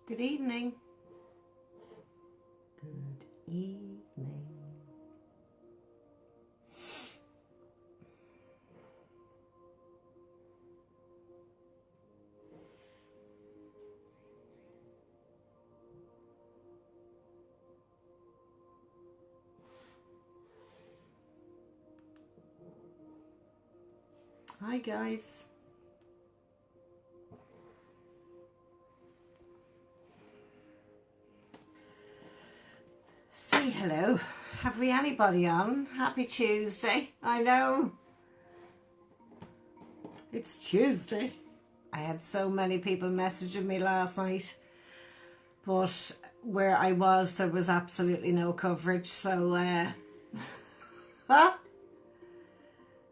Good evening. Good evening. Hi guys. Say hello. Have we anybody on? Happy Tuesday. I know. It's Tuesday. I had so many people messaging me last night, but where I was there was absolutely no coverage, so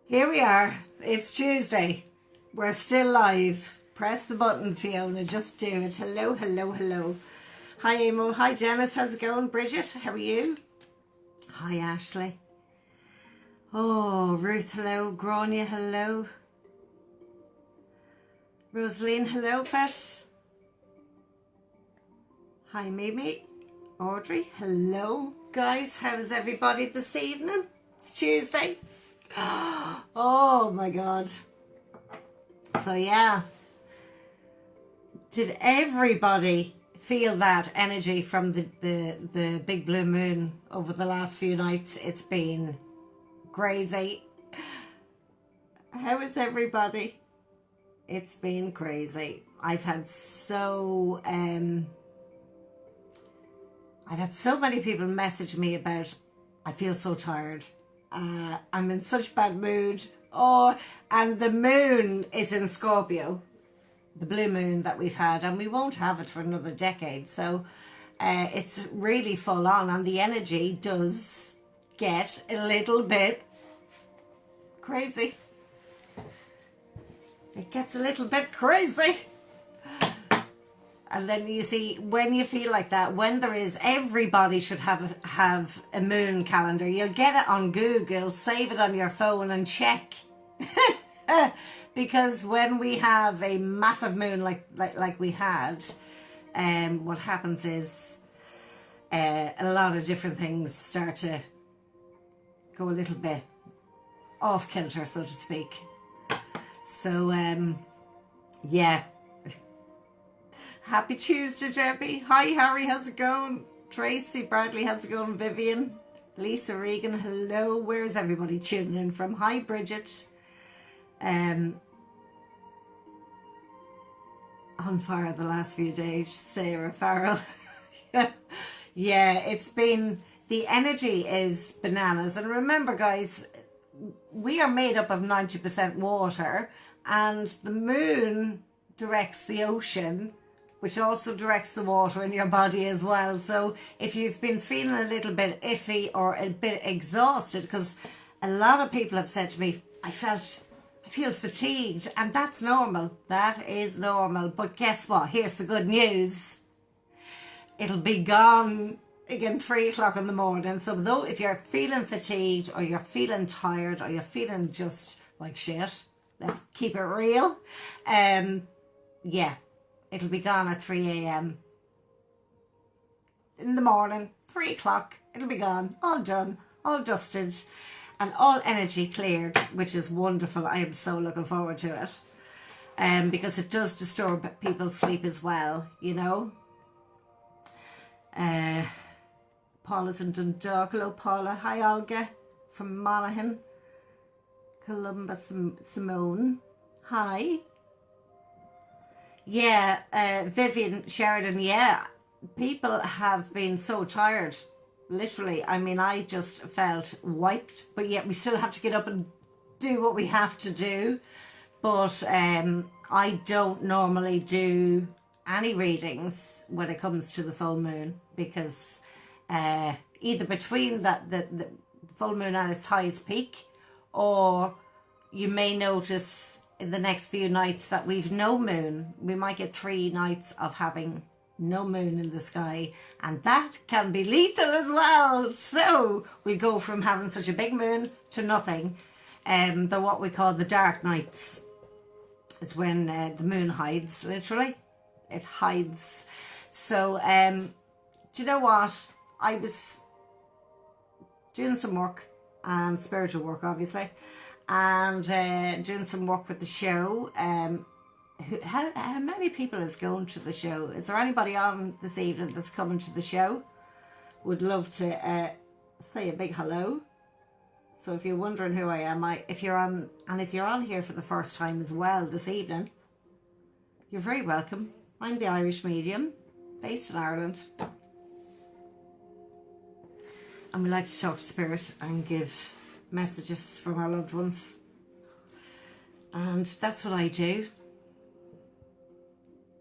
here we are. It's Tuesday. We're still live. Press the button, Fiona. Just do it. Hello, hello, hello. Hi, Amo. Hi, Janice. How's it going? Bridget, how are you? Hi, Ashley. Oh, Ruth, hello. Grania, hello. Rosaline, hello, pet. Hi, Mimi. Audrey, hello. Guys, how's everybody this evening? It's Tuesday. Oh, my God. So, yeah. Did everybody feel that energy from the big blue moon over the last few nights? It's been crazy. How is everybody? It's been crazy. I've had so many people message me about, I feel so tired. I'm in such bad mood. Oh, and the moon is in Scorpio. The blue moon that we've had, and we won't have it for another decade, so it's really full on, and the energy does get a little bit crazy. It gets a little bit crazy. And then you see, when you feel like that, when there is, everybody should have a moon calendar. You'll get it on Google, save it on your phone and check. Because when we have a massive moon like we had, what happens is a lot of different things start to go a little bit off kilter, so to speak. So, yeah. Happy Tuesday, Debbie. Hi, Harry. How's it going? Tracy, Bradley. How's it going? Vivian. Lisa Regan. Hello. Where is everybody tuning in from? Hi, Bridget. On fire the last few days, Sarah Farrell. Yeah, it's been, the energy is bananas. And remember, guys, we are made up of 90% water, and the moon directs the ocean, which also directs the water in your body as well. So if you've been feeling a little bit iffy or a bit exhausted, because a lot of people have said to me, I feel fatigued, and that's normal. That is normal. But guess what? Here's the good news. It'll be gone again 3 o'clock in the morning. So though, if you're feeling fatigued or you're feeling tired or you're feeling just like shit, let's keep it real. Yeah, it'll be gone at 3 a.m. in the morning. 3 o'clock, it'll be gone. All done, all dusted, and all energy cleared, which is wonderful. I am so looking forward to it. Because it does disturb people's sleep as well, you know. Paula's in Dundalk. Hello, Paula. Hi, Olga from Monaghan. Columbus, Simone. Hi. Yeah, Vivian Sheridan. Yeah, people have been so tired. Literally, I mean, I just felt wiped, but yet we still have to get up and do what we have to do. But I don't normally do any readings when it comes to the full moon, because either between the full moon at its highest peak, or you may notice in the next few nights that we've no moon. We might get 3 nights of having no moon in the sky, and that can be lethal as well. So we go from having such a big moon to nothing. They're what we call the dark nights. It's when the moon hides, literally. it hides. So do you know what? I was doing some work, and spiritual work obviously, and doing some work with the show. How many people is going to the show? Is there anybody on this evening that's coming to the show? Would love to say a big hello. So if you're wondering who I am, if you're on here for the first time as well this evening, you're very welcome. I'm the Irish medium, based in Ireland, and we like to talk to spirit and give messages from our loved ones, and that's what I do.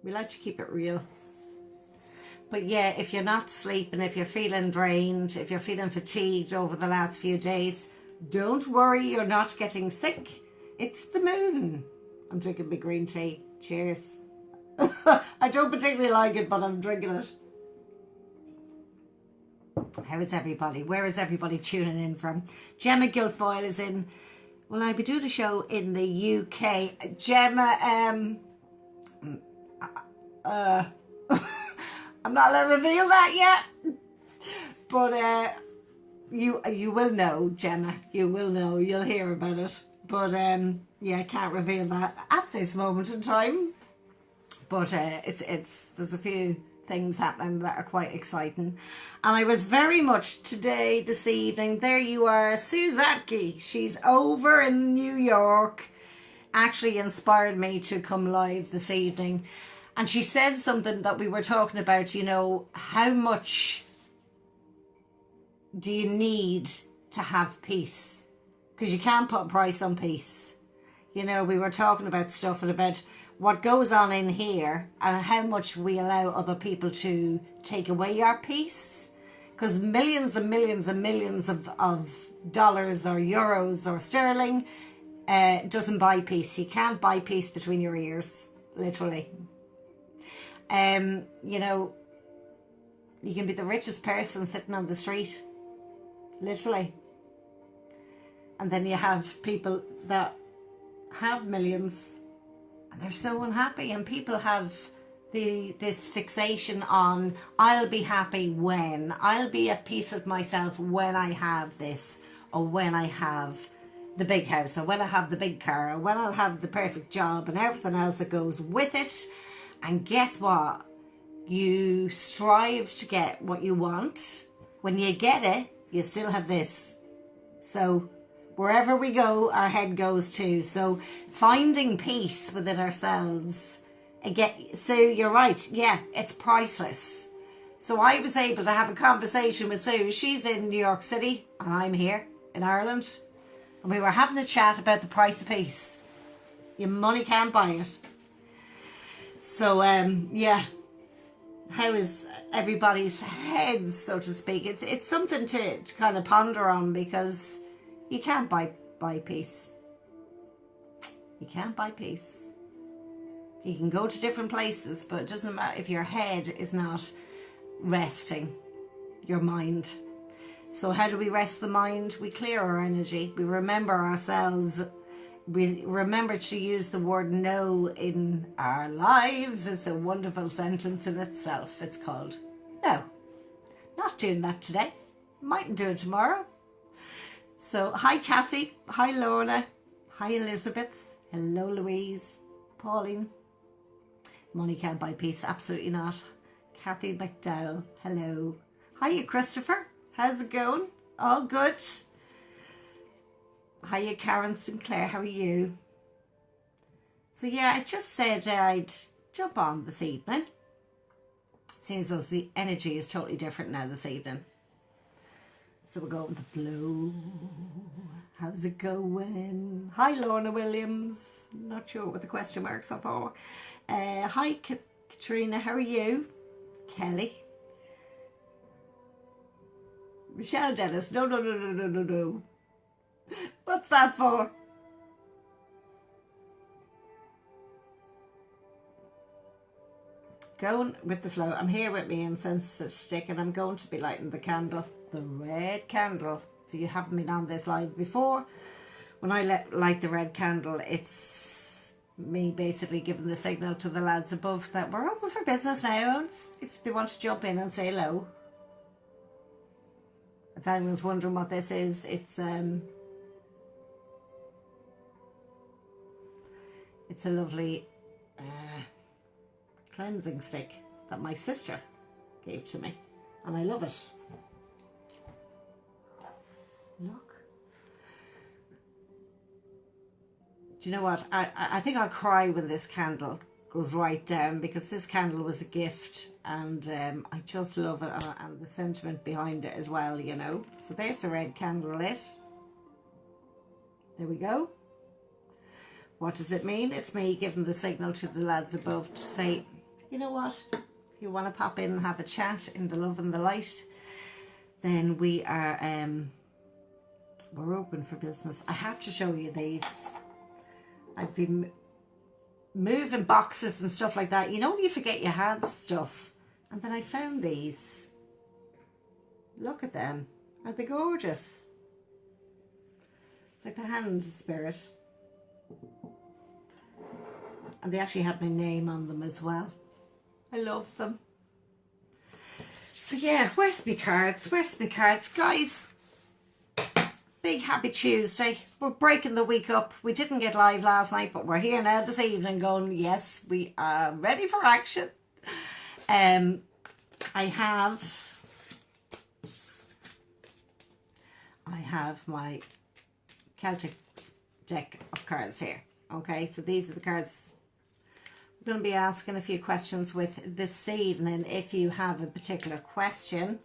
We like to keep it real. But yeah, if you're not sleeping, if you're feeling drained, if you're feeling fatigued over the last few days, don't worry, you're not getting sick. It's the moon. I'm drinking my green tea. Cheers. I don't particularly like it, but I'm drinking it. How is everybody? Where is everybody tuning in from? Gemma Guilfoyle is in. Will I be doing a show in the UK? Gemma, I'm not allowed to reveal that yet. But you will know, Gemma. You will know. You'll hear about it. But yeah, I can't reveal that at this moment in time. But there's a few things happening that are quite exciting. And I was very much this evening, there you are, Suzatke. She's over in New York. Actually inspired me to come live this evening. And she said something that we were talking about, you know, how much do you need to have peace? Because you can't put a price on peace. You know, we were talking about stuff and about what goes on in here and how much we allow other people to take away our peace. Because millions and millions and millions of dollars or euros or sterling doesn't buy peace. You can't buy peace between your ears, literally. You know, you can be the richest person sitting on the street, literally. And then you have people that have millions and they're so unhappy, and people have this fixation on, I'll be happy when, I'll be at peace with myself when I have this, or when I have the big house, or when I have the big car, or when I'll have the perfect job and everything else that goes with it. And guess what? You strive to get what you want. When you get it, you still have this. So wherever we go, our head goes too. So finding peace within ourselves. Again, so you're right. Yeah, it's priceless. So I was able to have a conversation with Sue. She's in New York City and I'm here in Ireland. And we were having a chat about the price of peace. Your money can't buy it. So, yeah, how is everybody's heads, so to speak? It's something to kind of ponder on, because you can't buy peace. You can't buy peace. You can go to different places, but it doesn't matter if your head is not resting, your mind. So how do we rest the mind? We clear our energy. We remember ourselves. We remember to use the word no in our lives. It's a wonderful sentence in itself. It's called no. Not doing that today. Mightn't do it tomorrow. So hi Kathy. Hi Lorna. Hi Elizabeth. Hello Louise. Pauline. Money can't buy peace. Absolutely not. Kathy McDowell. Hello. Hiya Christopher. How's it going? All good? Hiya Karen Sinclair, how are you? So yeah, I just said I'd jump on this evening. Seems as the energy is totally different now this evening. So we'll go with the flow. How's it going? Hi Lorna Williams. Not sure what the question marks are for. Hi Katrina, how are you? Kelly. Michelle Dennis, no. What's that for? Going with the flow. I'm here with my incense stick and I'm going to be lighting the candle. The red candle. If you haven't been on this live before, when I light the red candle, it's me basically giving the signal to the lads above that we're open for business now, if they want to jump in and say hello. If anyone's wondering what this is, it's a lovely cleansing stick that my sister gave to me, and I love it. Look. Do you know what? I think I'll cry when this candle goes right down, because this candle was a gift, and I just love it, and the sentiment behind it as well, you know. So there's the red candle lit. There we go. What does it mean? It's me giving the signal to the lads above to say, you know what? If you want to pop in and have a chat in the love and the light, then we are we're open for business. I have to show you these. I've been moving boxes and stuff like that. You know, you forget you had stuff. And then I found these. Look at them. Aren't they gorgeous? It's like the hand spirit. And they actually have my name on them as well. I love them. So yeah, where's my cards? Where's my cards? Guys, big happy Tuesday. We're breaking the week up. We didn't get live last night, but we're here now this evening going, yes, we are ready for action. I have my Celtic deck of cards here. Okay, so these are the cards we're going to be asking a few questions with this evening. If you have a particular question,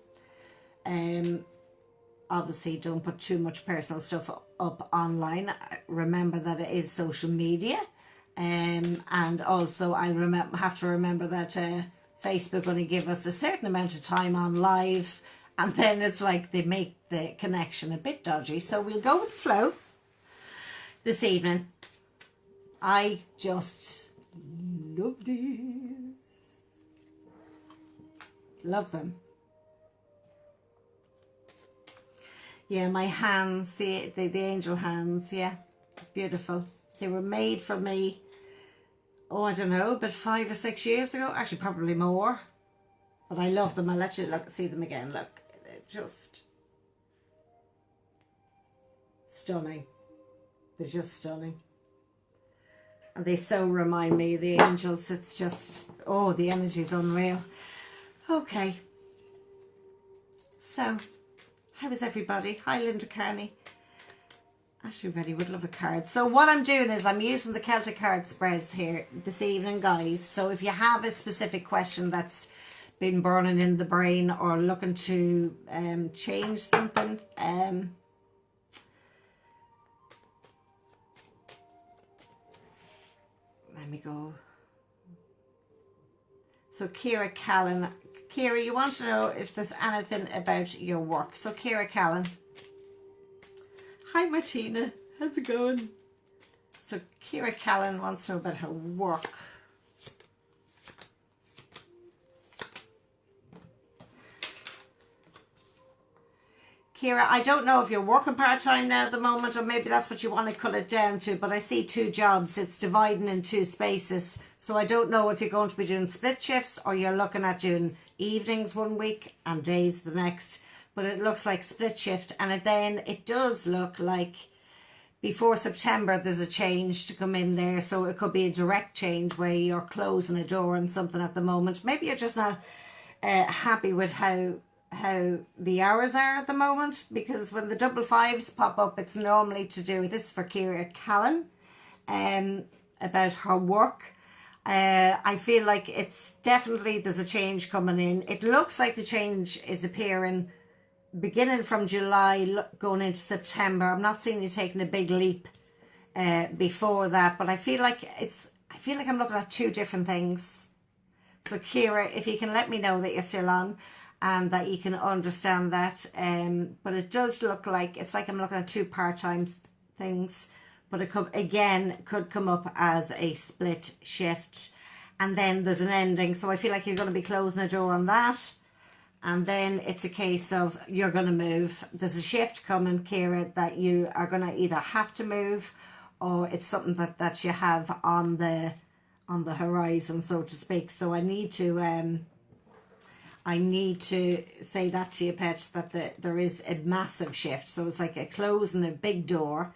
obviously don't put too much personal stuff up online. Remember that it is social media, and also I have to remember that Facebook only give us a certain amount of time on live, and then it's like they make the connection a bit dodgy. So we'll go with the flow this evening. I just love these. Love them. Yeah, my hands, the angel hands, yeah, beautiful. They were made for me, oh, I don't know, about 5 or 6 years ago. Actually, probably more. But I love them. I'll let you see them again. Look, they're just stunning. They're just stunning. And they so remind me of the angels. It's just, oh, the energy's unreal. Okay. So, how is everybody? Hi, Linda Carney. Actually, really would love a card. So what I'm doing is I'm using the Celtic card spreads here this evening, guys. So if you have a specific question that's been burning in the brain, or looking to change something, let me go. So Kira Callan. Kira, you want to know if there's anything about your work. So Kira Callan. Hi Martina, how's it going? So Kira Callan wants to know about her work. Kira, I don't know if you're working part-time now at the moment, or maybe that's what you want to cut it down to, but I see 2 jobs. It's dividing in 2 spaces. So I don't know if you're going to be doing split shifts, or you're looking at doing evenings one week and days the next. But it looks like split shift, and then it does look like before September there's a change to come in there. So it could be a direct change where you're closing a door and something at the moment. Maybe you're just not happy with how the hours are at the moment, because when the 55s pop up, it's normally to do with this for Kira Callan, about her work. I feel like it's definitely, there's a change coming in. It looks like the change is appearing beginning from July going into September. I'm not seeing you taking a big leap before that, but I feel like I'm looking at 2 different things. So Kira, if you can let me know that you're still on and that you can understand that, but it does look like, it's like I'm looking at 2 part-time things, but it could come up as a split shift, and then there's an ending. So I feel like you're going to be closing a door on that, and then it's a case of you're going to move. There's a shift coming, Kira, that you are going to either have to move, or it's something that you have on the horizon, so to speak. So I need to say that to you, pet, that there is a massive shift. So it's like a closing a big door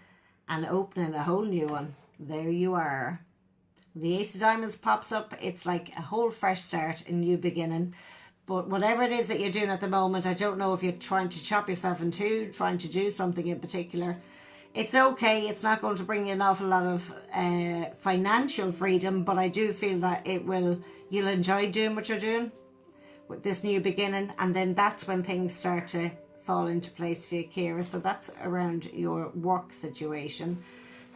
and opening a whole new one. There you are. The Ace of Diamonds pops up. It's like a whole fresh start, a new beginning. But whatever it is that you're doing at the moment, I don't know if you're trying to chop yourself in two, trying to do something in particular. It's okay. It's not going to bring you an awful lot of financial freedom, but I do feel that you'll enjoy doing what you're doing with this new beginning. And then that's when things start to fall into place for you, Kira. So that's around your work situation.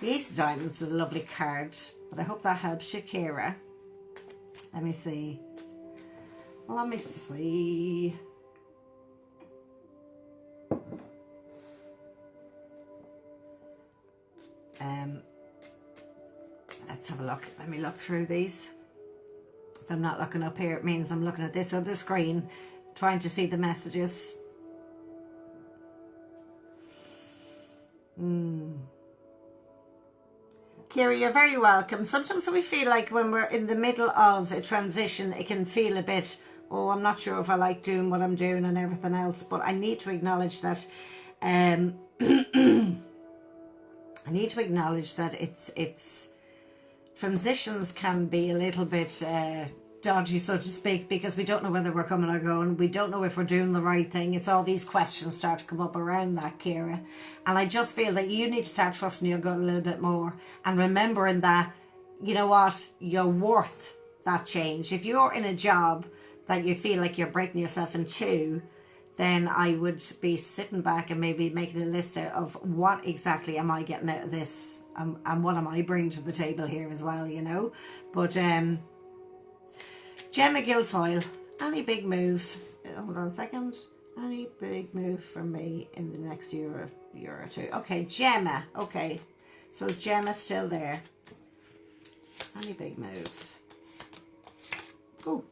The Ace of Diamonds is a lovely card, but I hope that helps you, Kira. Let me see. Let's have a look. Let me look through these. If I'm not looking up here, it means I'm looking at this other screen, trying to see the messages. Kira, you're very welcome. Sometimes we feel like when we're in the middle of a transition, it can feel a bit, oh, I'm not sure if I like doing what I'm doing and everything else, but I need to acknowledge that it's transitions can be a little bit dodgy, so to speak, because we don't know whether we're coming or going. We don't know if we're doing the right thing. It's all these questions start to come up around that, Kira. And I just feel that you need to start trusting your gut a little bit more and remembering that, you know what, you're worth that change. If you're in a job that you feel like you're breaking yourself in two, then I would be sitting back and maybe making a list out of what exactly am I getting out of this, and what am I bringing to the table here as well, you know. But Gemma Guilfoyle, any big move, hold on a second, any big move for me in the next year or two? Okay, Gemma, okay, so is Gemma still there? Any big move? Oh,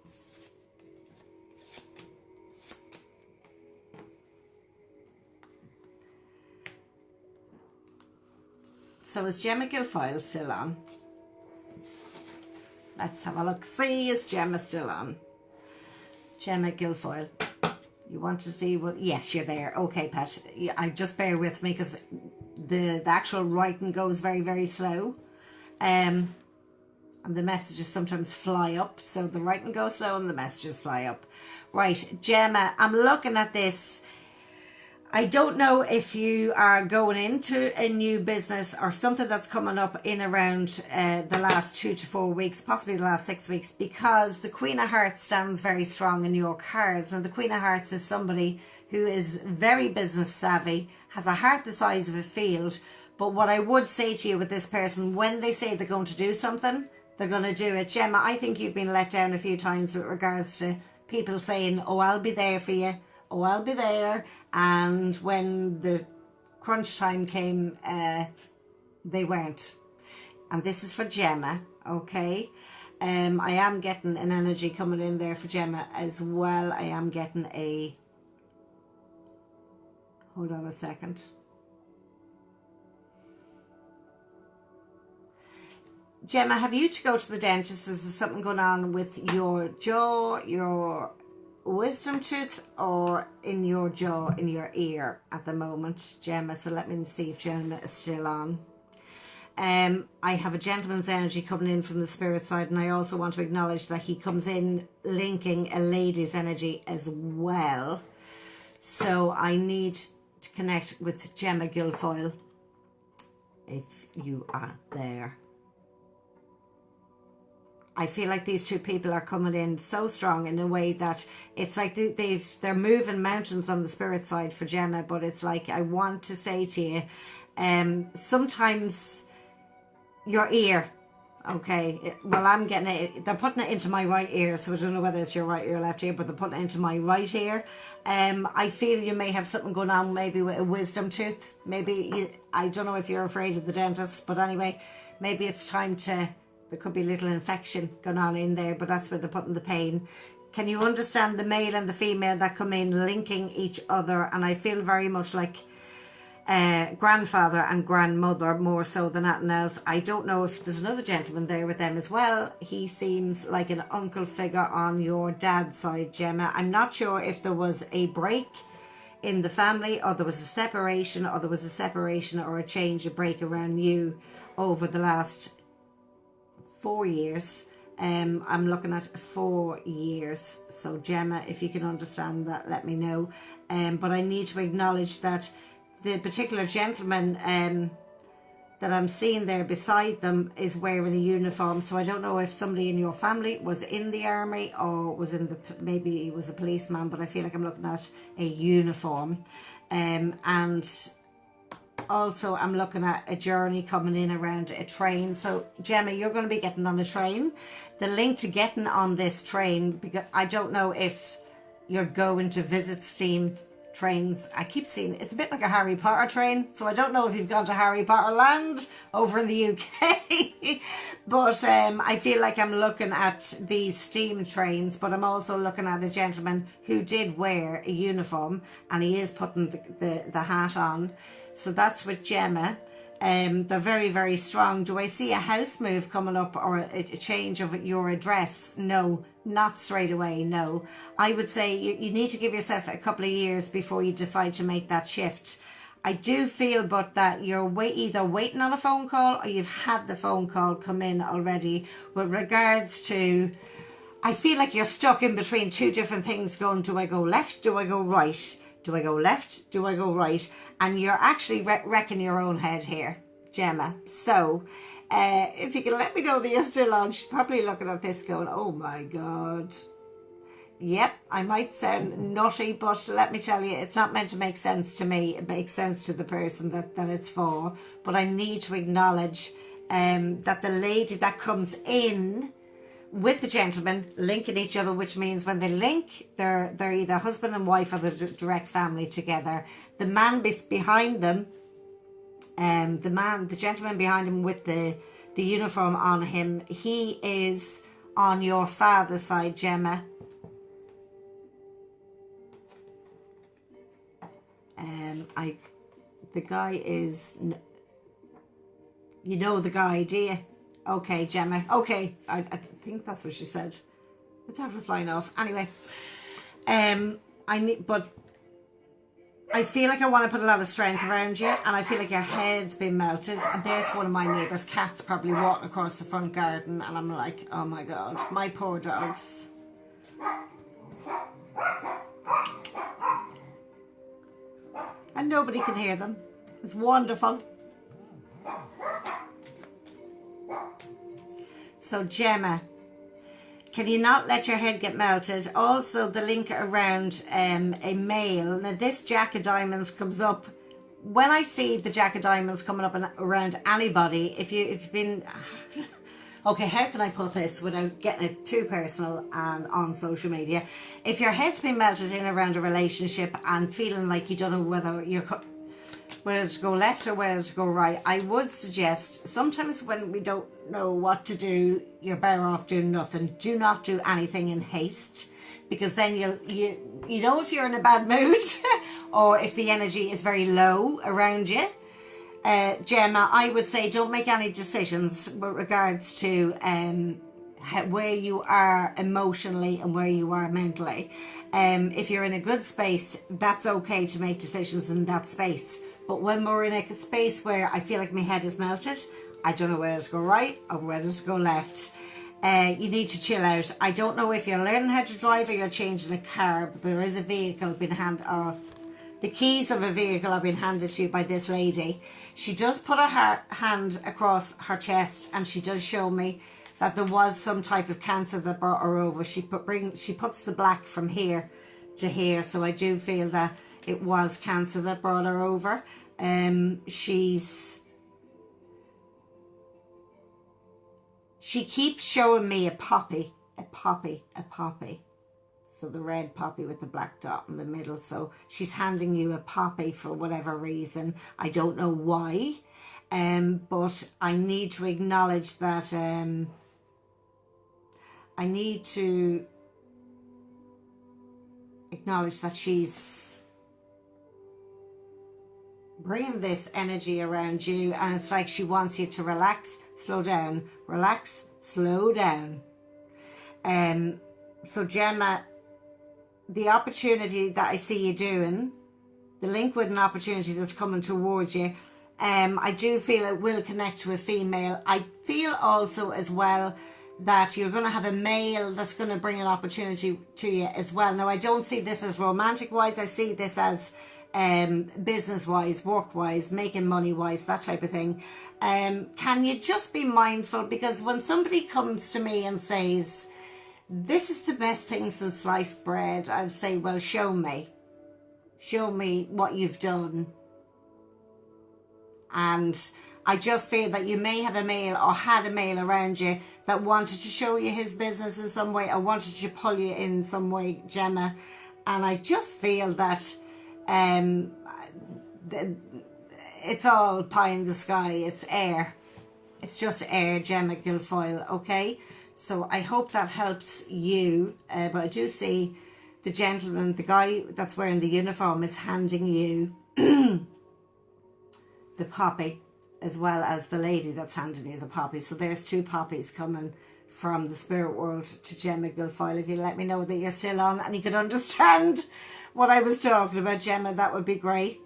so is Gemma Guilfoyle still on? Let's have a look. See, is Gemma still on? Gemma Guilfoyle. You want to see what? Yes, you're there. Okay, Pat. I just bear with me because the actual writing goes very, very slow. And the messages sometimes fly up. So the writing goes slow and the messages fly up. Right, Gemma, I'm looking at this. I don't know if you are going into a new business or something that's coming up in around the last 2 to 4 weeks, possibly the last 6 weeks, because the Queen of Hearts stands very strong in your cards. Now, the Queen of Hearts is somebody who is very business savvy, has a heart the size of a field. But what I would say to you with this person, when they say they're going to do something, they're going to do it. Gemma, I think you've been let down a few times with regards to people saying, oh, I'll be there for you. Oh, I'll be there. And when the crunch time came, they weren't. And this is for Gemma, okay? I am getting an energy coming in there for Gemma as well. I am getting a... Hold on a second. Gemma, have you to go to the dentist? Is there something going on with your jaw, your wisdom tooth, or in your jaw, in your ear at the moment, Gemma? So let me see if Gemma is still on. I have a gentleman's energy coming in from the spirit side, and I also want to acknowledge that he comes in linking a lady's energy as well. So I need to connect with Gemma Guilfoyle if you are there. I feel like these two people are coming in so strong in a way that it's like they're moving mountains on the spirit side for Gemma. But it's like, I want to say to you, sometimes your ear, okay, well, I'm getting it, they're putting it into my right ear, so I don't know whether it's your right ear or left ear, but they're putting it into my right ear. I feel you may have something going on maybe with a wisdom tooth. Maybe, I don't know if you're afraid of the dentist, but anyway, maybe it's time to... There could be a little infection going on in there, but that's where they're putting the pain. Can you understand the male and the female that come in linking each other? And I feel very much like grandfather and grandmother more so than anything else. I don't know if there's another gentleman there with them as well. He seems like an uncle figure on your dad's side, Gemma. I'm not sure if there was a break in the family, or there was a separation, or a change, a break around you over the last 4 years. I'm looking at 4 years. So Gemma, if you can understand that, let me know. But I need to acknowledge that the particular gentleman that I'm seeing there beside them is wearing a uniform. So I don't know if somebody in your family was in the army or was in the, maybe he was a policeman, but I feel like I'm looking at a uniform. And also I'm looking at a journey coming in around a train. So Gemma, you're going to be getting on a train. The link to getting on this train, because I don't know if you're going to visit steam trains. I keep seeing it's a bit like a Harry Potter train, so I don't know if you've gone to Harry Potter land over in the UK. But I feel like I'm looking at these steam trains, but I'm also looking at a gentleman who did wear a uniform, and he is putting the hat on. So that's with Gemma. They're very, very strong. Do I see a house move coming up or a change of your address? No, not straight away, no. I would say you need to give yourself a couple of years before you decide to make that shift. I do feel but that you're either waiting on a phone call or you've had the phone call come in already with regards to, I feel like you're stuck in between two different things going, do I go left, do I go right? Do I go left? Do I go right? And you're actually wrecking your own head here, Gemma. So, if you can let me know that you're still on, she's probably looking at this going, oh my God. Yep, I might sound nutty, but let me tell you, it's not meant to make sense to me. It makes sense to the person that it's for. But I need to acknowledge that the lady that comes in with the gentleman linking each other, which means when they link, they're either husband and wife or the direct family together. The man behind them, the gentleman behind him with the uniform on him, he is on your father's side, Gemma. The guy is, you know the guy, do you? Okay, Gemma. Okay, I think that's what she said. It's after flying off. Anyway, but I feel like I want to put a lot of strength around you, and I feel like your head's been melted. And there's one of my neighbours' cats probably walking across the front garden, and I'm like, oh my God, my poor dogs. And nobody can hear them. It's wonderful. So Gemma, can you not let your head get melted? Also the link around a male. Now this Jack of Diamonds comes up. When I see the Jack of Diamonds coming up around anybody, if you've been... Okay, how can I put this without getting it too personal and on social media? If your head's been melted in around a relationship and feeling like you don't know whether to go left or whether to go right, I would suggest sometimes when we don't know what to do, you're better off doing nothing. Do not do anything in haste, because then you know if you're in a bad mood or if the energy is very low around you. Gemma, I would say don't make any decisions with regards to where you are emotionally and where you are mentally. If you're in a good space, that's okay to make decisions in that space. But when we're in a space where I feel like my head is melted, I don't know whether to go right or whether to go left. You need to chill out. I don't know if you're learning how to drive or you're changing a car, but there is a vehicle being handed, or the keys of a vehicle are being handed to you by this lady. She does put her hand across her chest, and she does show me that there was some type of cancer that brought her over. She puts the black from here to here, so I do feel that it was cancer that brought her over. She keeps showing me a poppy. So the red poppy with the black dot in the middle. So she's handing you a poppy for whatever reason. I don't know why. But I need to acknowledge that she's bringing this energy around you, and it's like she wants you to relax, slow down, relax, slow down. So Gemma, the opportunity that I see you doing, the link with an opportunity that's coming towards you, I do feel it will connect to a female. I feel also as well that you're going to have a male that's going to bring an opportunity to you as well. Now, I don't see this as romantic wise. I see this as business wise, work wise, making money wise, that type of thing. Can you just be mindful? Because when somebody comes to me and says, this is the best thing since sliced bread, I'll say, well, show me what you've done. And I just feel that you may have a male or had a male around you that wanted to show you his business in some way or wanted to pull you in some way, Gemma. And I just feel that it's all pie in the sky. It's air. It's just air, Gemma Guilfoyle, okay? So I hope that helps you. But I do see the gentleman, the guy that's wearing the uniform, is handing you the poppy, as well as the lady that's handing you the poppy. So there's 2 poppies coming from the spirit world to Gemma Guilfoyle. If you let me know that you're still on and you could understand what I was talking about, Gemma, that would be great.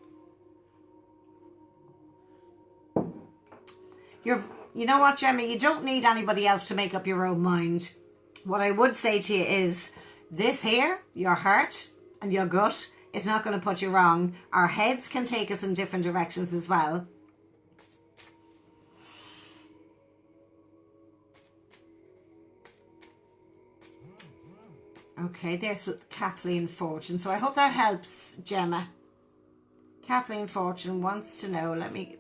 You know what, Gemma, you don't need anybody else to make up your own mind. What I would say to you is this here, your heart and your gut, is not going to put you wrong. Our heads can take us in different directions as well. Okay, there's Kathleen Fortune. So I hope that helps, Gemma. Kathleen Fortune wants to know. Let me.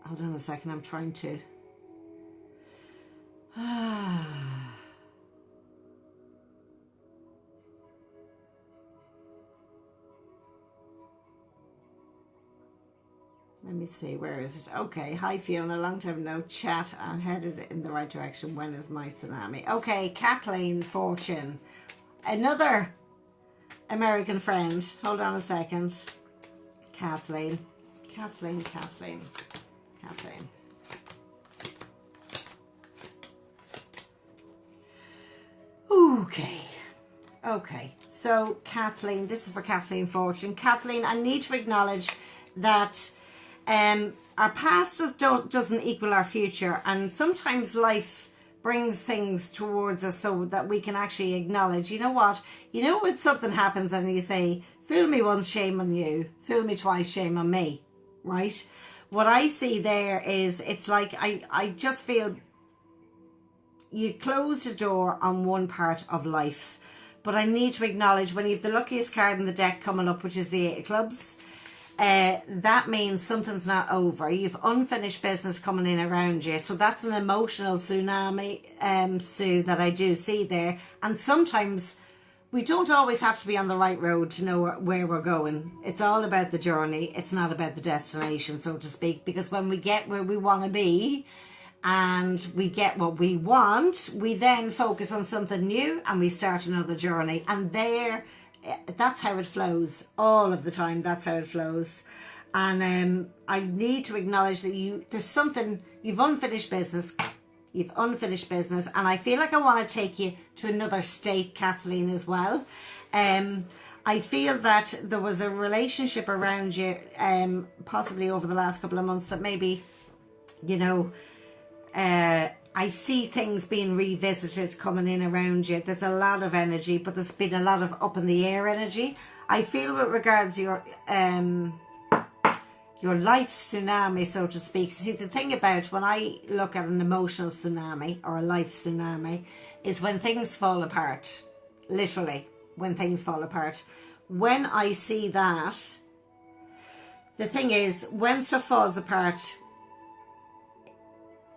Hold on a second. I'm trying to. Let me see, where is it? Okay, hi Fiona, long time no chat and headed in the right direction. When is my tsunami? Okay, Kathleen Fortune, another American friend. Hold on a second. Kathleen. Okay. So Kathleen, this is for Kathleen Fortune. Kathleen, I need to acknowledge that our past doesn't equal our future, and sometimes life brings things towards us so that we can actually acknowledge, you know what, when something happens and you say, fool me once, shame on you, fool me twice, shame on me, right? What I see there is, it's like I just feel you close the door on one part of life, but I need to acknowledge when you have the luckiest card in the deck coming up, which is the 8 of clubs, that means something's not over. You've unfinished business coming in around you. So that's an emotional tsunami, Sue, that I do see there. And sometimes we don't always have to be on the right road to know where we're going. It's all about the journey. It's not about the destination, so to speak. Because when we get where we want to be and we get what we want, we then focus on something new and we start another journey. And that's how it flows all of the time. That's how it flows. And I need to acknowledge that there's something, you've unfinished business, and I feel like I want to take you to another state, Kathleen, as well. I feel that there was a relationship around you, possibly over the last couple of months, that maybe, I see things being revisited coming in around you. There's a lot of energy, but there's been a lot of up in the air energy. I feel with regards to your life tsunami, so to speak. See, the thing about when I look at an emotional tsunami or a life tsunami is when things fall apart. Literally, when things fall apart. When I see that, the thing is, when stuff falls apart,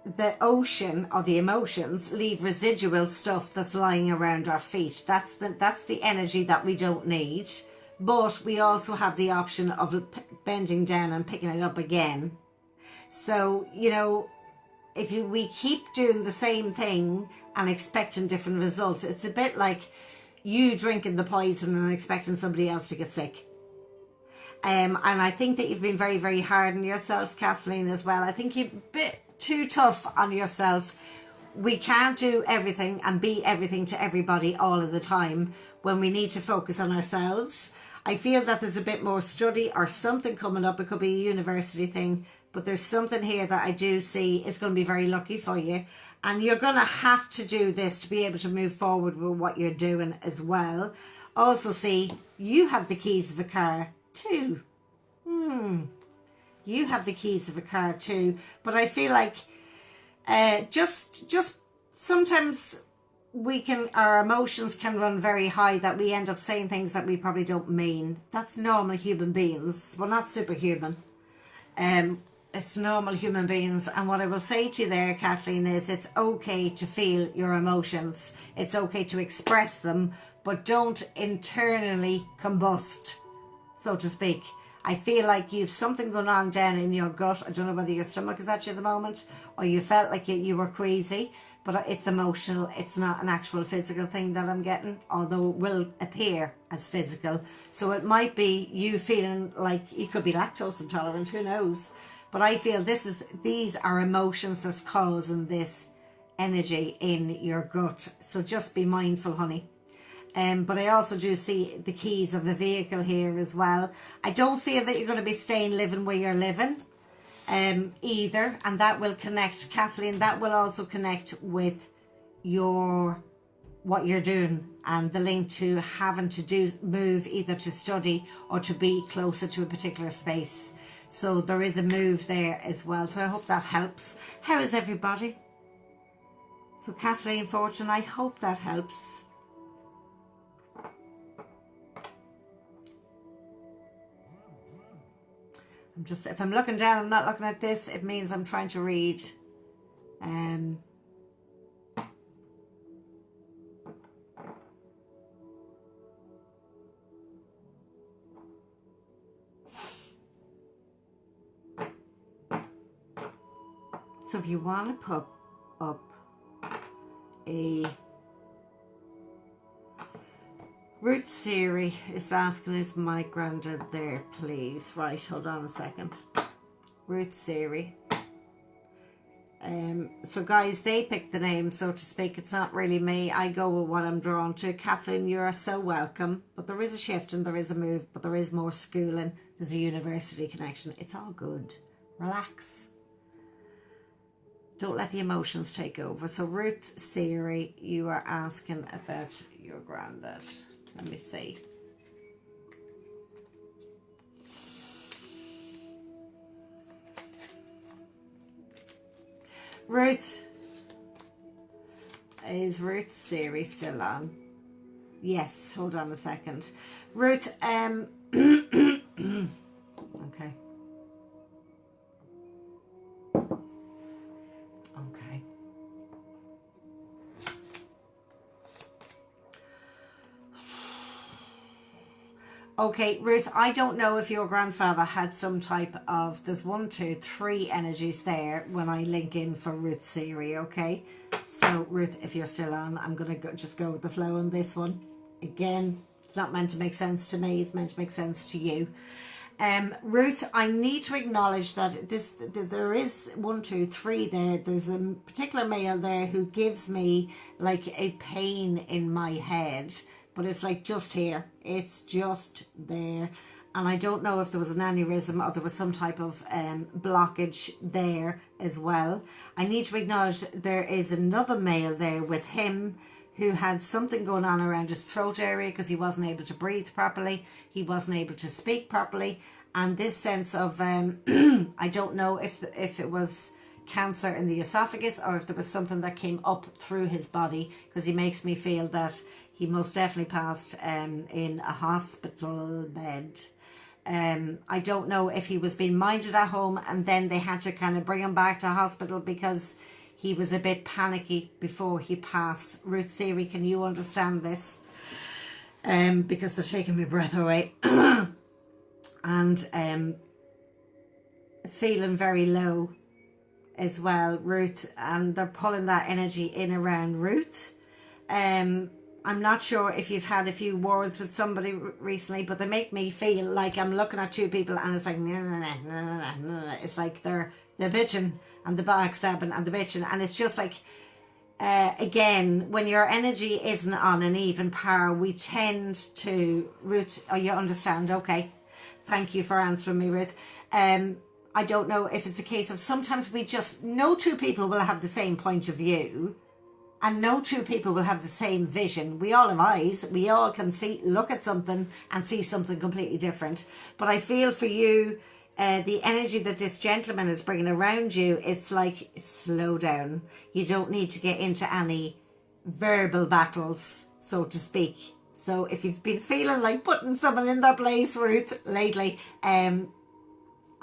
the ocean or the emotions leave residual stuff that's lying around our feet. That's the energy that we don't need. But we also have the option of bending down and picking it up again. So, we keep doing the same thing and expecting different results, it's a bit like you drinking the poison and expecting somebody else to get sick. And I think that you've been very, very hard on yourself, Kathleen, as well. I think you're a bit too tough on yourself. We can't do everything and be everything to everybody all of the time when we need to focus on ourselves. I feel that there's a bit more study or something coming up. It could be a university thing, but there's something here that I do see is going to be very lucky for you. And you're going to have to do this to be able to move forward with what you're doing as well. Also see, you have the keys of a car too. You have the keys of a car too. But I feel like just sometimes our emotions can run very high, that we end up saying things that we probably don't mean. That's normal human beings. We're not superhuman. It's normal human beings. And what I will say to you there, Kathleen, is it's okay to feel your emotions. It's okay to express them, but don't internally combust, so to speak. I feel like you've something going on down in your gut. I don't know whether your stomach is at you at the moment, or you felt like you were queasy, but it's emotional. It's not an actual physical thing that I'm getting, although it will appear as physical. So it might be you feeling like you could be lactose intolerant, who knows? But I feel these are emotions that's causing this energy in your gut. So just be mindful, honey. But I also do see the keys of a vehicle here as well. I don't feel that you're going to be staying living where you're living either. And that will connect, Kathleen, that will also connect with what you're doing, and the link to having to move either to study or to be closer to a particular space. So there is a move there as well. So I hope that helps. How is everybody? So Kathleen, Fortune, I hope that helps. If I'm looking down, I'm not looking at this, it means I'm trying to read. So if you want to put up a Ruth Siri is asking, is my granddad there, please? Right, hold on a second. Ruth Siri. So guys, they pick the name, so to speak. It's not really me. I go with what I'm drawn to. Kathleen, you're so welcome. But there is a shift and there is a move, but there is more schooling. There's a university connection. It's all good. Relax. Don't let the emotions take over. So Ruth Siri, you are asking about your granddad. Let me see. Ruth, is Ruth Siri still on? Yes, hold on a second. Ruth, okay. Okay. Okay, Ruth, I don't know if your grandfather had some type of, there's 1, 2, 3 energies there when I link in for Ruth Siri, okay? So, Ruth, if you're still on, I'm going to just go with the flow on this one. Again, it's not meant to make sense to me, it's meant to make sense to you. Ruth, I need to acknowledge that there is 1, 2, 3 there. There's a particular male there who gives me like a pain in my head, but it's like just here. It's just there. And I don't know if there was an aneurysm or there was some type of blockage there as well. I need to acknowledge there is another male there with him who had something going on around his throat area because he wasn't able to breathe properly. He wasn't able to speak properly. And this sense of, I don't know if it was cancer in the esophagus or if there was something that came up through his body, because he makes me feel that he most definitely passed in a hospital bed. I don't know if he was being minded at home and then they had to kind of bring him back to hospital because he was a bit panicky before he passed. Ruth Siri, can you understand this? Because they're taking my breath away. And feeling very low as well, Ruth, and they're pulling that energy in around Ruth. I'm not sure if you've had a few words with somebody recently, but they make me feel like I'm looking at two people and it's like, it's like they're bitching and the backstabbing and the bitching, and it's just like, again, when your energy isn't on an even par, we tend to, Ruth, oh, you understand, okay, thank you for answering me, Ruth. I don't know if it's a case of sometimes we just, no two people will have the same point of view, and no two people will have the same vision. We all have eyes. We all can see, look at something and see something completely different. But I feel for you, the energy that this gentleman is bringing around you, it's like, slow down. You don't need to get into any verbal battles, so to speak. So if you've been feeling like putting someone in their place, Ruth, lately,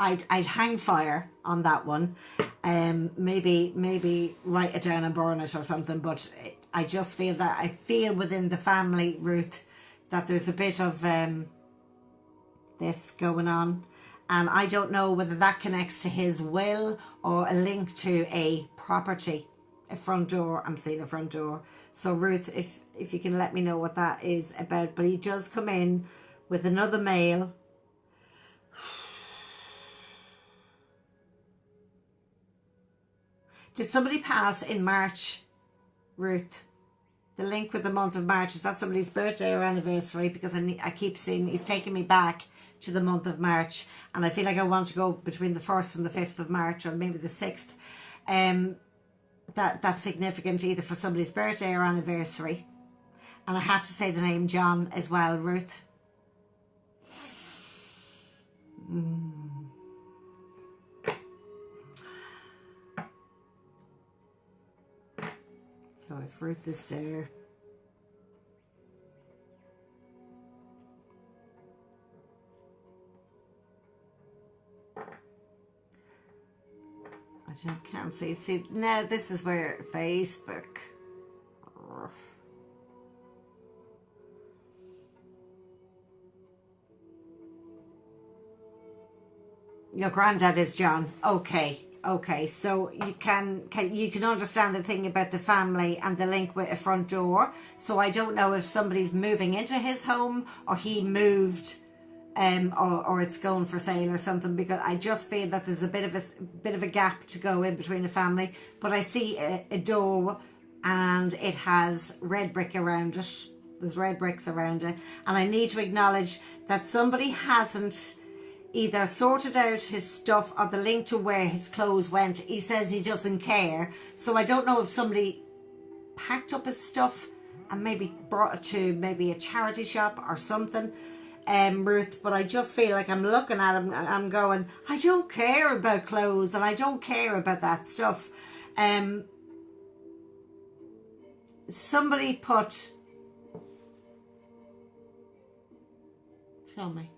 I'd hang fire on that one. Maybe write it down and burn it or something. But I just feel that, I feel within the family, Ruth, that there's a bit of this going on. And I don't know whether that connects to his will or a link to a property, a front door. I'm seeing a front door. So Ruth, if you can let me know what that is about. But he does come in with another male. Did somebody pass in March, Ruth? The link with the month of March, is that somebody's birthday or anniversary? Because I keep seeing he's taking me back to the month of March, and I feel like I want to go between the 1st and the 5th of March, or maybe the 6th. That's significant either for somebody's birthday or anniversary. And I have to say the name John as well, Ruth. So if Ruth is there, I can't see. See, now this is where Facebook. Your granddad is John. Okay. Okay, so you can understand the thing about the family and the link with a front door. So I don't know if somebody's moving into his home or he moved, or it's going for sale or something, because I just feel that there's a bit of a gap to go in between a family. But I see a door and it has red brick around it. There's red bricks around it, and I need to acknowledge that somebody hasn't either sorted out his stuff or the link to where his clothes went. He says he doesn't care. So I don't know if somebody packed up his stuff and maybe brought it to maybe a charity shop or something, Ruth. But I just feel like I'm looking at him and I'm going, I don't care about clothes and I don't care about that stuff. Somebody put... Show me.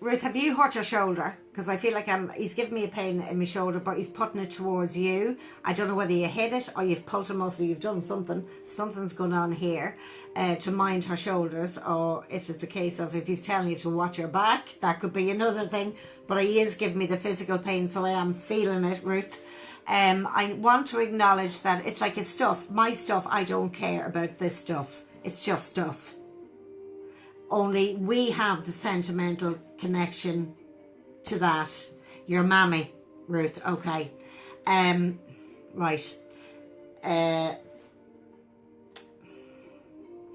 Ruth, have you hurt your shoulder? Because I feel like he's giving me a pain in my shoulder, but he's putting it towards you. I don't know whether you hit it or you've pulled a muscle, you've done something. Something's going on here to mind her shoulders, or if it's a case of if he's telling you to watch your back, that could be another thing. But he is giving me the physical pain, so I am feeling it, Ruth. I want to acknowledge that it's like his stuff, my stuff, I don't care about this stuff. It's just stuff. Only we have the sentimental connection to that. Your mammy, Ruth. Okay. Right.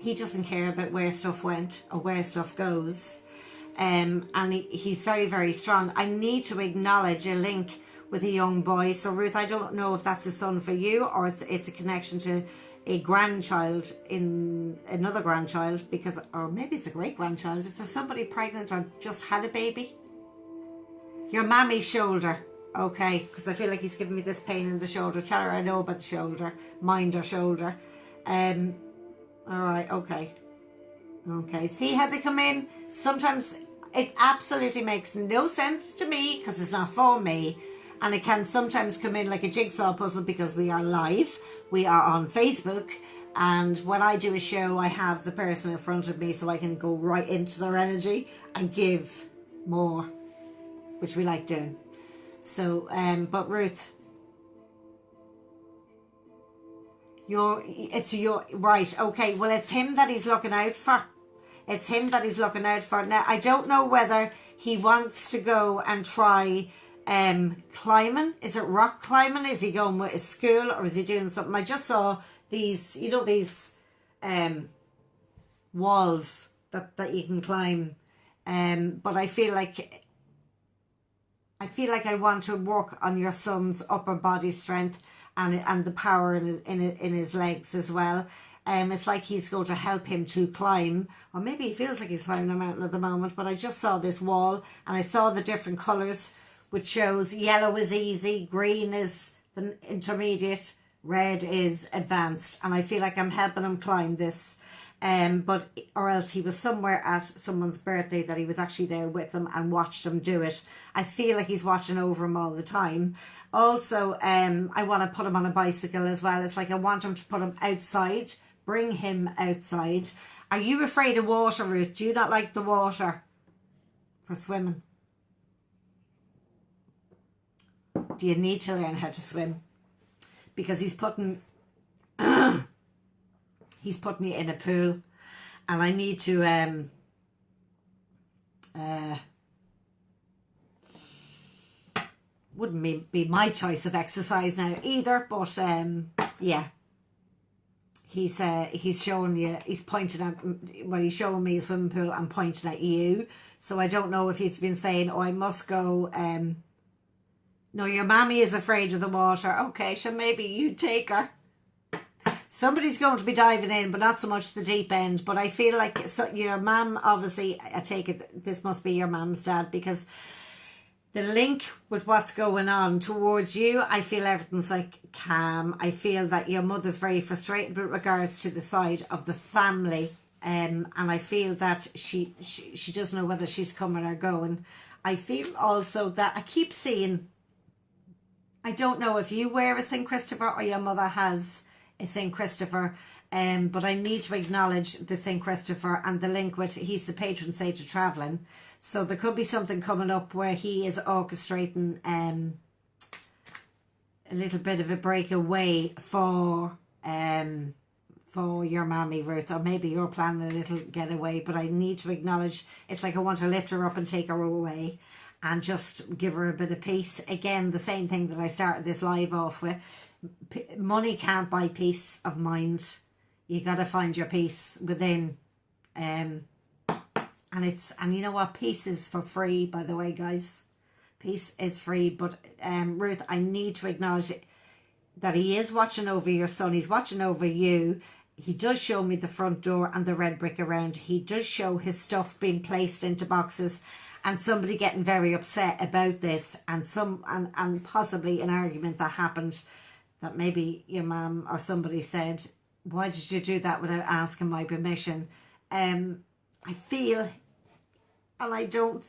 He doesn't care about where stuff went or where stuff goes. And he's very, very strong. I need to acknowledge a link with a young boy. So Ruth, I don't know if that's a son for you or it's a connection to a grandchild, in another grandchild, because, or maybe it's a great grandchild. Is there somebody pregnant or just had a baby? Your mammy's shoulder. Okay, because I feel like he's giving me this pain in the shoulder. Tell her I know about the shoulder. Mind her shoulder. All right, okay. Okay, see how they come in? Sometimes it absolutely makes no sense to me because it's not for me. And it can sometimes come in like a jigsaw puzzle because we are live, we are on Facebook, and when I do a show I have the person in front of me so I can go right into their energy and give more, which we like doing. So but Ruth, it's your right, okay, well it's him that he's looking out for. It's him that he's looking out for. Now I don't know whether he wants to go and try climbing. Is it rock climbing? Is he going with his school, or is he doing something? I just saw these, you know, these walls that you can climb, but I feel like I want to work on your son's upper body strength and the power in his legs as well. It's like he's going to help him to climb, or maybe he feels like he's climbing a mountain at the moment, but I just saw this wall and I saw the different colours, which shows yellow is easy, green is the intermediate, red is advanced, and I feel like I'm helping him climb this. But or else he was somewhere at someone's birthday that he was actually there with them and watched them do it. I feel like he's watching over him all the time. Also, I want to put him on a bicycle as well. It's like I want him to put him outside, bring him outside. Are you afraid of water, Ruth? Do you not like the water for swimming? Do you need to learn how to swim? Because he's putting he's putting you in a pool, and I need to wouldn't be my choice of exercise now either, but yeah, he's showing you, he's pointing at, well, he's showing me a swimming pool and pointing at you. So I don't know if he's been saying, oh, I must go, no, your mammy is afraid of the water. Okay, so maybe you take her. Somebody's going to be diving in, but not so much the deep end. But I feel like your mum, obviously, I take it this must be your mum's dad, because the link with what's going on towards you, I feel everything's like calm. I feel that your mother's very frustrated with regards to the side of the family. And I feel that she doesn't know whether she's coming or going. I feel also that I keep seeing, I don't know if you wear a St. Christopher or your mother has a St. Christopher, but I need to acknowledge the St. Christopher and the link with, he's the patron saint of travelling. So there could be something coming up where he is orchestrating a little bit of a breakaway for your mammy, Ruth, or maybe you're planning a little getaway. But I need to acknowledge, it's like I want to lift her up and take her away and just give her a bit of peace. Again, the same thing that I started this live off with. Money can't buy peace of mind. You got to find your peace within. And you know what, peace is for free, by the way, guys. Peace is free. But Ruth, I need to acknowledge that he is watching over your son. He's watching over you. He does show me the front door and the red brick around. He does show his stuff being placed into boxes and somebody getting very upset about this, and and possibly an argument that happened, that maybe your mum or somebody said, why did you do that without asking my permission? I feel, and I don't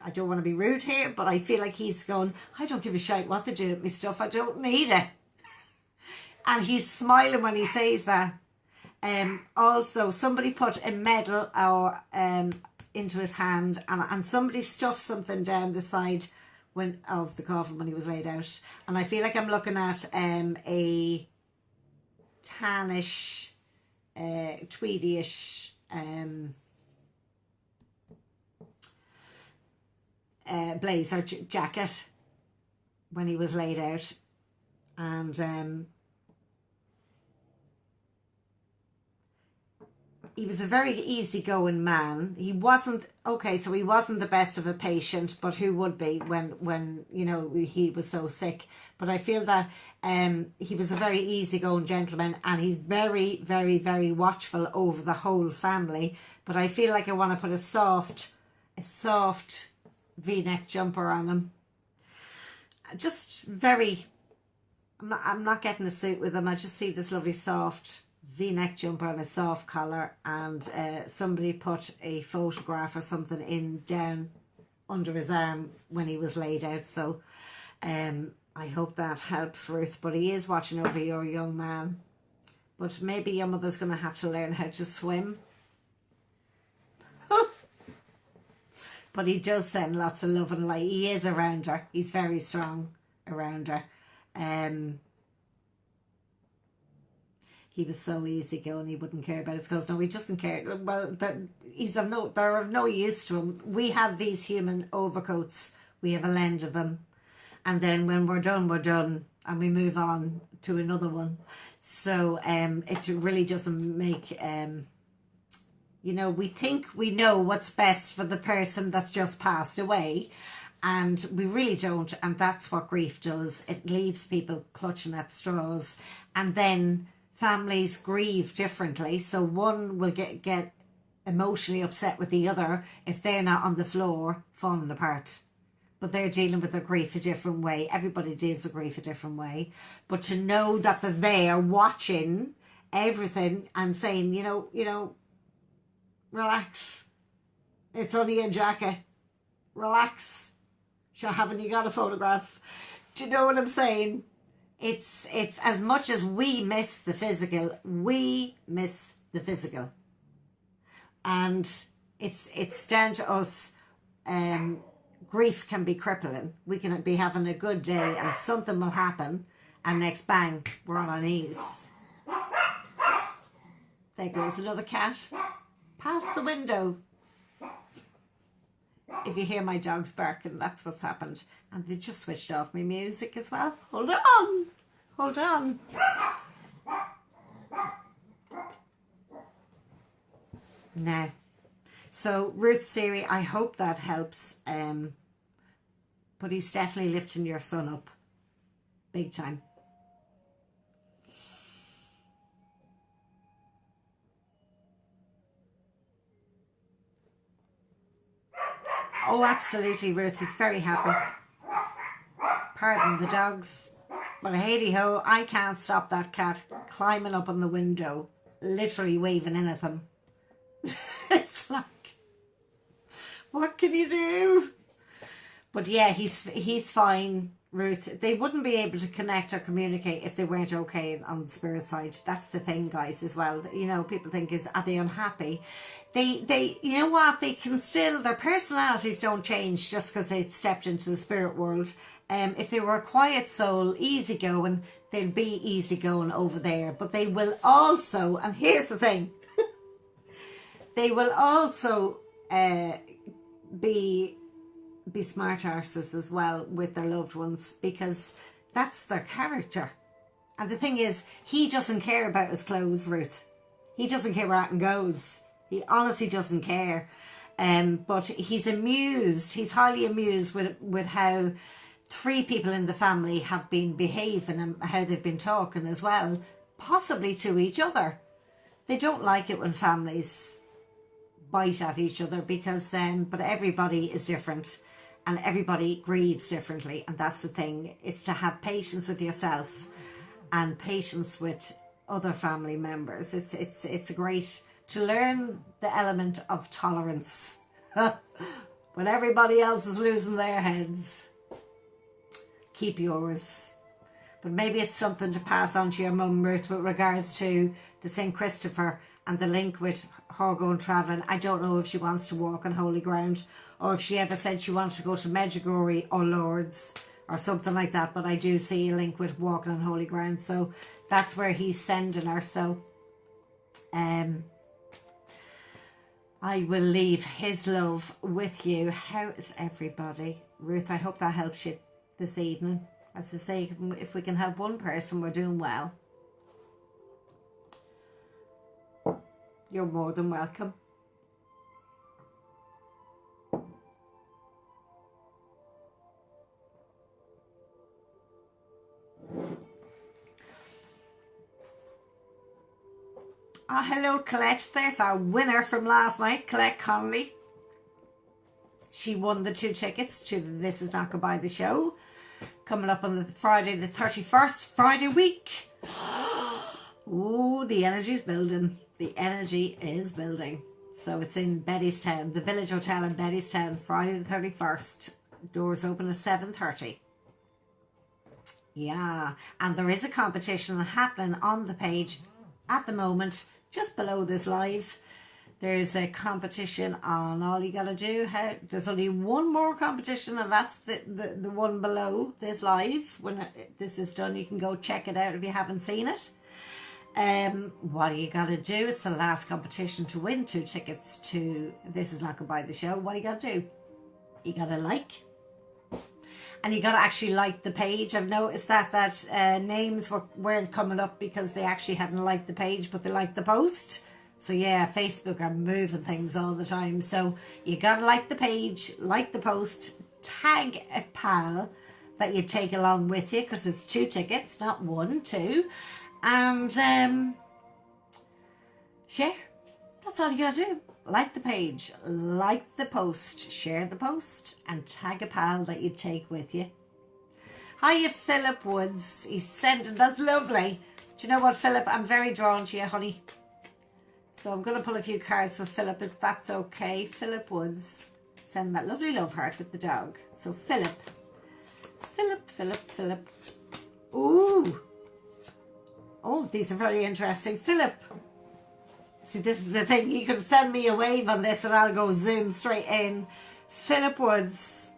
want to be rude here, but I feel like he's going, I don't give a shit what they do with my stuff, I don't need it. And he's smiling when he says that. Also, somebody put a medal or into his hand, and somebody stuffed something down the side of the coffin when he was laid out. And I feel like I'm looking at a tannish, tweedy-ish blazer jacket when he was laid out. And he was a very easygoing man. He wasn't, okay, so he wasn't the best of a patient, but who would be when you know, he was so sick. But I feel that he was a very easygoing gentleman, and he's very, very, very watchful over the whole family. But I feel like I want to put a soft V-neck jumper on him. Just very, I'm not getting a suit with him. I just see this lovely soft V-neck jumper and a soft collar, and somebody put a photograph or something in down under his arm when he was laid out. So I hope that helps, Ruth, but he is watching over your young man. But maybe your mother's going to have to learn how to swim. But he does send lots of love and light. He is around her. He's very strong around her. He was so easygoing, he wouldn't care about his clothes. No, he doesn't care. Well, they're of no use to him. We have these human overcoats. We have a lend of them. And then when we're done, and we move on to another one. So it really doesn't make, you know, we think we know what's best for the person that's just passed away, and we really don't. And that's what grief does. It leaves people clutching at straws, and then families grieve differently. So one will get emotionally upset with the other if they're not on the floor falling apart. But they're dealing with their grief a different way. Everybody deals with grief a different way. But to know that they're there watching everything and saying, you know, relax. It's only a jacket. Relax. Sure, haven't you got a photograph? Do you know what I'm saying? It's as much as we miss the physical, we miss the physical. And it's down to us. Grief can be crippling. We can be having a good day and something will happen, and next bang, we're on our knees. There goes another cat. Past the window. If you hear my dogs barking, that's what's happened. And they just switched off my music as well. Hold on. Hold on. Now. So, Ruth Siri, I hope that helps. But he's definitely lifting your son up. Big time. Oh, absolutely, Ruth. He's very happy. Pardon the dogs. But hey ho, I can't stop that cat climbing up on the window, literally waving in at them. It's like, what can you do? But yeah, he's fine, Ruth. They wouldn't be able to connect or communicate if they weren't okay on the spirit side. That's the thing, guys, as well. You know, people think, are they unhappy? They you know what? They can still, their personalities don't change just because they've stepped into the spirit world. If they were a quiet soul, easygoing, they'll be easygoing over there. But they will also, and here's the thing, they will also be smart arses as well with their loved ones, because that's their character. And the thing is, he doesn't care about his clothes, Ruth. He doesn't care where it goes. He honestly doesn't care. But he's amused. He's highly amused with how 3 people in the family have been behaving and how they've been talking as well, possibly to each other. They don't like it when families bite at each other, because but everybody is different and everybody grieves differently, and that's the thing. It's to have patience with yourself and patience with other family members. It's a great to learn the element of tolerance when everybody else is losing their heads. Keep yours. But maybe it's something to pass on to your mum, Ruth, with regards to the St. Christopher and the link with her going travelling. I don't know if she wants to walk on holy ground, or if she ever said she wants to go to Medjugorje or Lourdes or something like that, but I do see a link with walking on holy ground, so that's where he's sending her. So I will leave his love with you. How is everybody? Ruth, I hope that helps you this evening. As I say, if we can help one person, we're doing well. You're more than welcome. Oh, hello, Colette. There's our winner from last night, Colette Connolly. She won the 2 tickets to the This Is Not Goodbye the show, coming up on the Friday the 31st, Friday week. Oh, the energy's building. The energy is building. So it's in Bettystown, the Village Hotel in Bettystown, Friday the 31st. Doors open at 7:30. Yeah, and there is a competition happening on the page at the moment, just below this live. There's a competition on, all you gotta do, there's only one more competition, and that's the one below this live. When this is done, you can go check it out if you haven't seen it. What you gotta do, it's the last competition to win 2 tickets to This Is Not Goodbye the Show. What you gotta do? You gotta like, and you gotta actually like the page. I've noticed that names weren't coming up because they actually hadn't liked the page, but they liked the post. So yeah, Facebook are moving things all the time. So you gotta like the page, like the post, tag a pal that you take along with you, because it's 2 tickets, not 1, 2. And share. That's all you gotta do. Like the page, like the post, share the post, and tag a pal that you take with you. Hiya, Philip Woods. He sent it. That's lovely. Do you know what, Philip? I'm very drawn to you, honey. So I'm going to pull a few cards for Philip, if that's okay. Philip Woods. Send that lovely love heart with the dog. So Philip. Philip. Ooh. Oh, these are very interesting. Philip. See, this is the thing. You can send me a wave on this and I'll go zoom straight in. Philip Woods.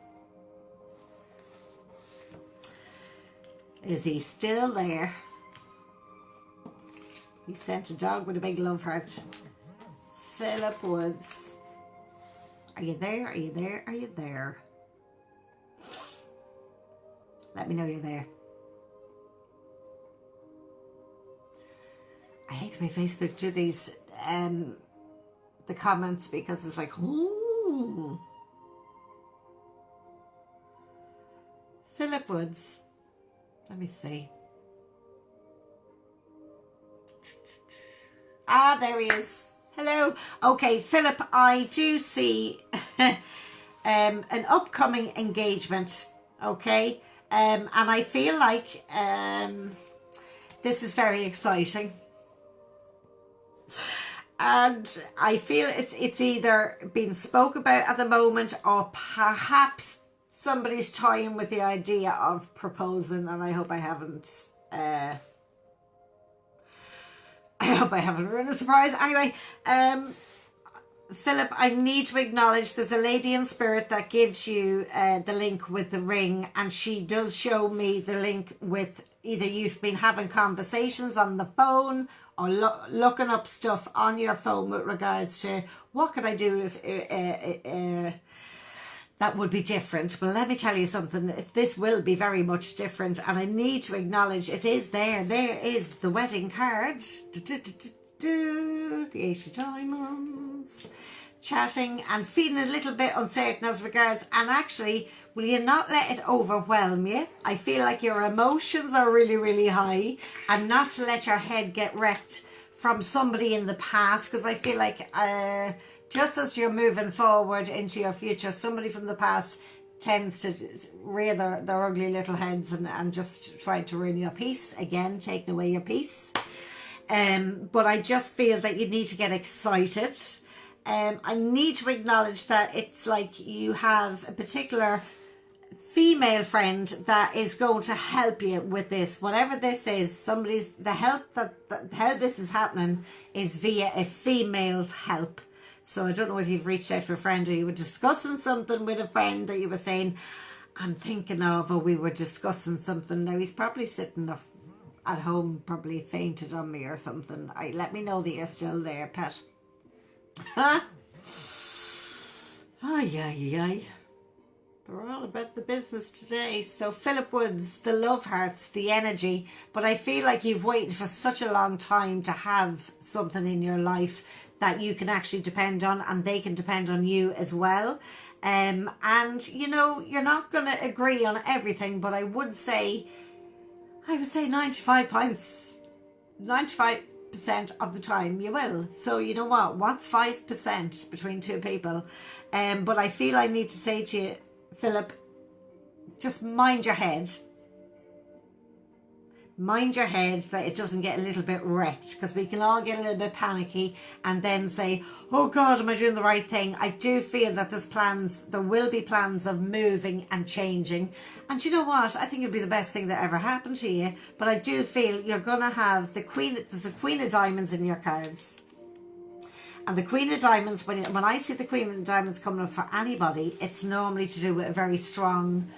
Is he still there? He sent a dog with a big love heart. Philip Woods. Are you there? Are you there? Are you there? Let me know you're there. I hate the way Facebook do these, the comments, because it's like, ooh. Philip Woods. Let me see. Ah, there he is. Hello. Okay, Philip, I do see an upcoming engagement, okay? And I feel like this is very exciting. And I feel it's either being spoke about at the moment, or perhaps somebody's toying with the idea of proposing, and I hope I haven't ruined the surprise. Anyway, Philip, I need to acknowledge there's a lady in spirit that gives you the link with the ring, and she does show me the link with either you've been having conversations on the phone or looking up stuff on your phone with regards to what could I do if that would be different. Well, let me tell you something. This will be very much different, and I need to acknowledge it is there. There is the wedding card. The Ace of Diamonds. Chatting and feeling a little bit uncertain as regards, and actually, will you not let it overwhelm you? I feel like your emotions are really, really high, and not to let your head get wrecked from somebody in the past, because I feel like just as you're moving forward into your future, somebody from the past tends to rear their ugly little heads and just try to ruin your peace. Again, taking away your peace. But I just feel that you need to get excited. I need to acknowledge that it's like you have a particular female friend that is going to help you with this. Whatever this is, the help how this is happening is via a female's help. So I don't know if you've reached out to a friend, or you were discussing something with a friend that you were saying, I'm thinking of, or we were discussing something. Now he's probably sitting at home, probably fainted on me or something. Let me know that you're still there, pet. Huh? Ay. They're all about the business today. So Philip Woods, the love hearts, the energy. But I feel like you've waited for such a long time to have something in your life that you can actually depend on, and they can depend on you as well. And you know, you're not going to agree on everything, but I would say 95% of the time you will. So you know what's 5% between two people? But I feel I need to say to you, Philip, just mind your head. mind your head that it doesn't get a little bit wrecked, because we can all get a little bit panicky and then say, oh God, am I doing the right thing? I do feel that there will be plans of moving and changing. And you know what? I think it'll be the best thing that ever happened to you. But I do feel you're going to have there's a Queen of Diamonds in your cards. And the Queen of Diamonds, when I see the Queen of Diamonds coming up for anybody, it's normally to do with a very strong,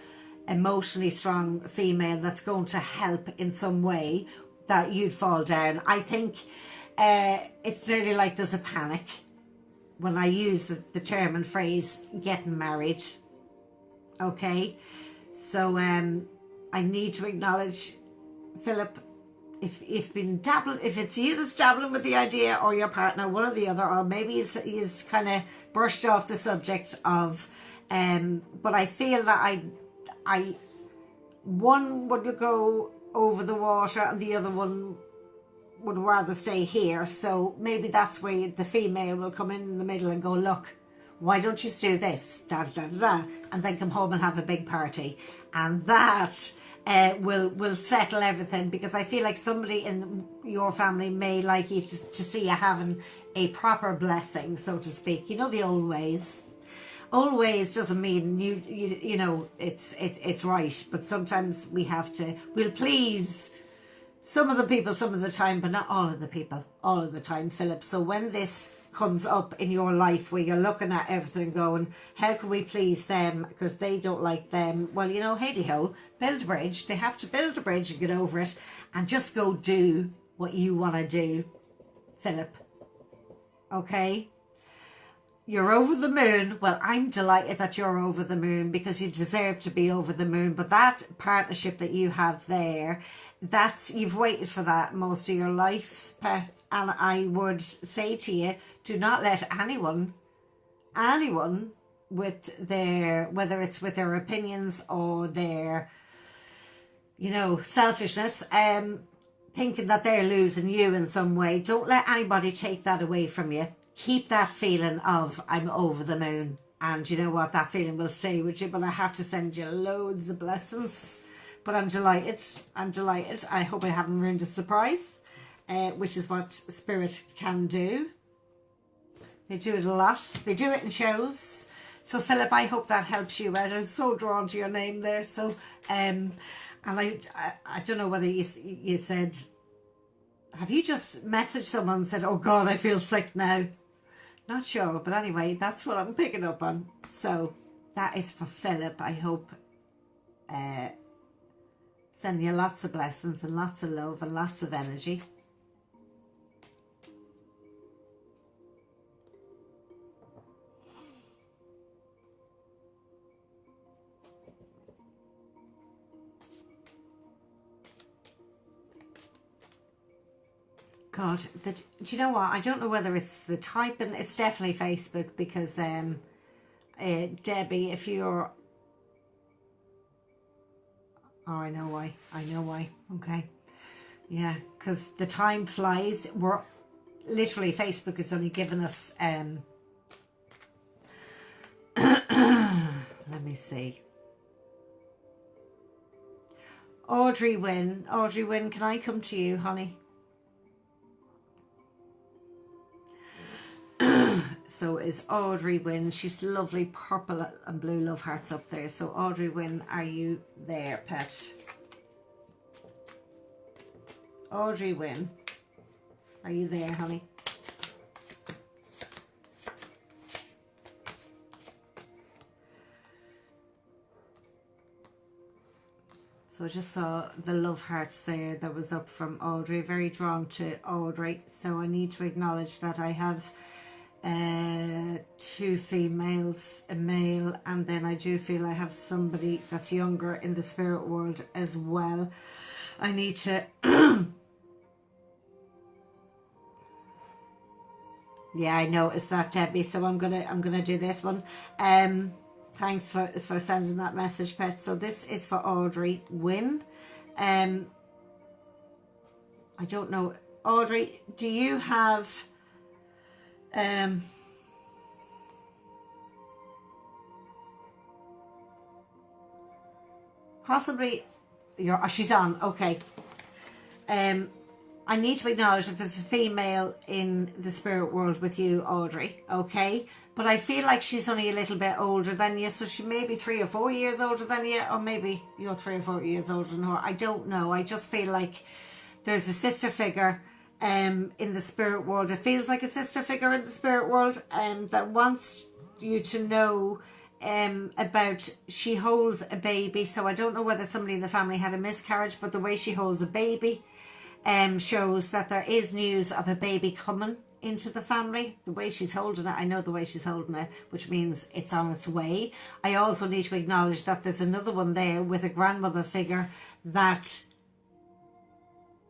emotionally strong female that's going to help in some way that you'd fall down. I think it's nearly like there's a panic when I use the term and phrase getting married. Okay, so I need to acknowledge, Philip, if it's you that's dabbling with the idea, or your partner, one or the other, or maybe he's kind of brushed off the subject of, but I feel that one would go over the water and the other one would rather stay here. So maybe that's where the female will come in the middle and go, look, why don't you do this, da da da da, and then come home and have a big party, and that will settle everything. Because I feel like somebody in your family may like you to see you having a proper blessing, so to speak. You know, the old ways. Old ways doesn't mean you know it's right, but sometimes we'll please some of the people some of the time, but not all of the people all of the time, Philip. So when this comes up in your life where you're looking at everything going, how can we please them because they don't like them? Well, you know, hey ho, build a bridge. They have to build a bridge and get over it, and just go do what you want to do, Philip. Okay? You're over the moon. Well, I'm delighted that you're over the moon, because you deserve to be over the moon. But that partnership that you have there, you've waited for that most of your life, Pet. And I would say to you, do not let anyone with whether it's with their opinions or their, selfishness, thinking that they're losing you in some way. Don't let anybody take that away from you. Keep that feeling of I'm over the moon, and you know what, that feeling will stay with you. But I have to send you loads of blessings. But I'm delighted. I hope I haven't ruined a surprise, which is what Spirit can do. They do it a lot. They do it in shows. So Philip, I hope that helps you out. I'm so drawn to your name there. So and I don't know whether you said, have you just messaged someone and said, oh God, I feel sick now? Not sure, but anyway, that's what I'm picking up on. So that is for Philip. I hope sending you lots of blessings and lots of love and lots of energy. God, do you know what? I don't know whether it's the typing. It's definitely Facebook, because Debbie, if you're... Oh, I know why. Okay. Yeah, because the time flies. We're literally, Facebook is only giving us... let me see. Audrey Wynn, can I come to you, honey? So is Audrey Wynn. She's lovely purple and blue love hearts up there. So Audrey Wynn, are you there, pet? Audrey Wynn, are you there, honey? So I just saw the love hearts there that was up from Audrey. Very drawn to Audrey. So I need to acknowledge that I have two females, a male, and then I do feel I have somebody that's younger in the spirit world as well. I need to yeah, I noticed that, Debbie, so I'm gonna do this one. Thanks for sending that message, Pet. So this is for Audrey Wynn. I don't know, Audrey, do you have possibly she's on, okay. I need to acknowledge that there's a female in the spirit world with you, Audrey, okay? But I feel like she's only a little bit older than you, so she may be 3 or 4 years older than you, or maybe you're 3 or 4 years older than her. I don't know. I just feel like there's a sister figure in the spirit world. It feels like a sister figure in the spirit world that wants you to know about, she holds a baby. So I don't know whether somebody in the family had a miscarriage, but the way she holds a baby shows that there is news of a baby coming into the family. The way she's holding it, I know the way she's holding it, which means it's on its way. I also need to acknowledge that there's another one there with a grandmother figure that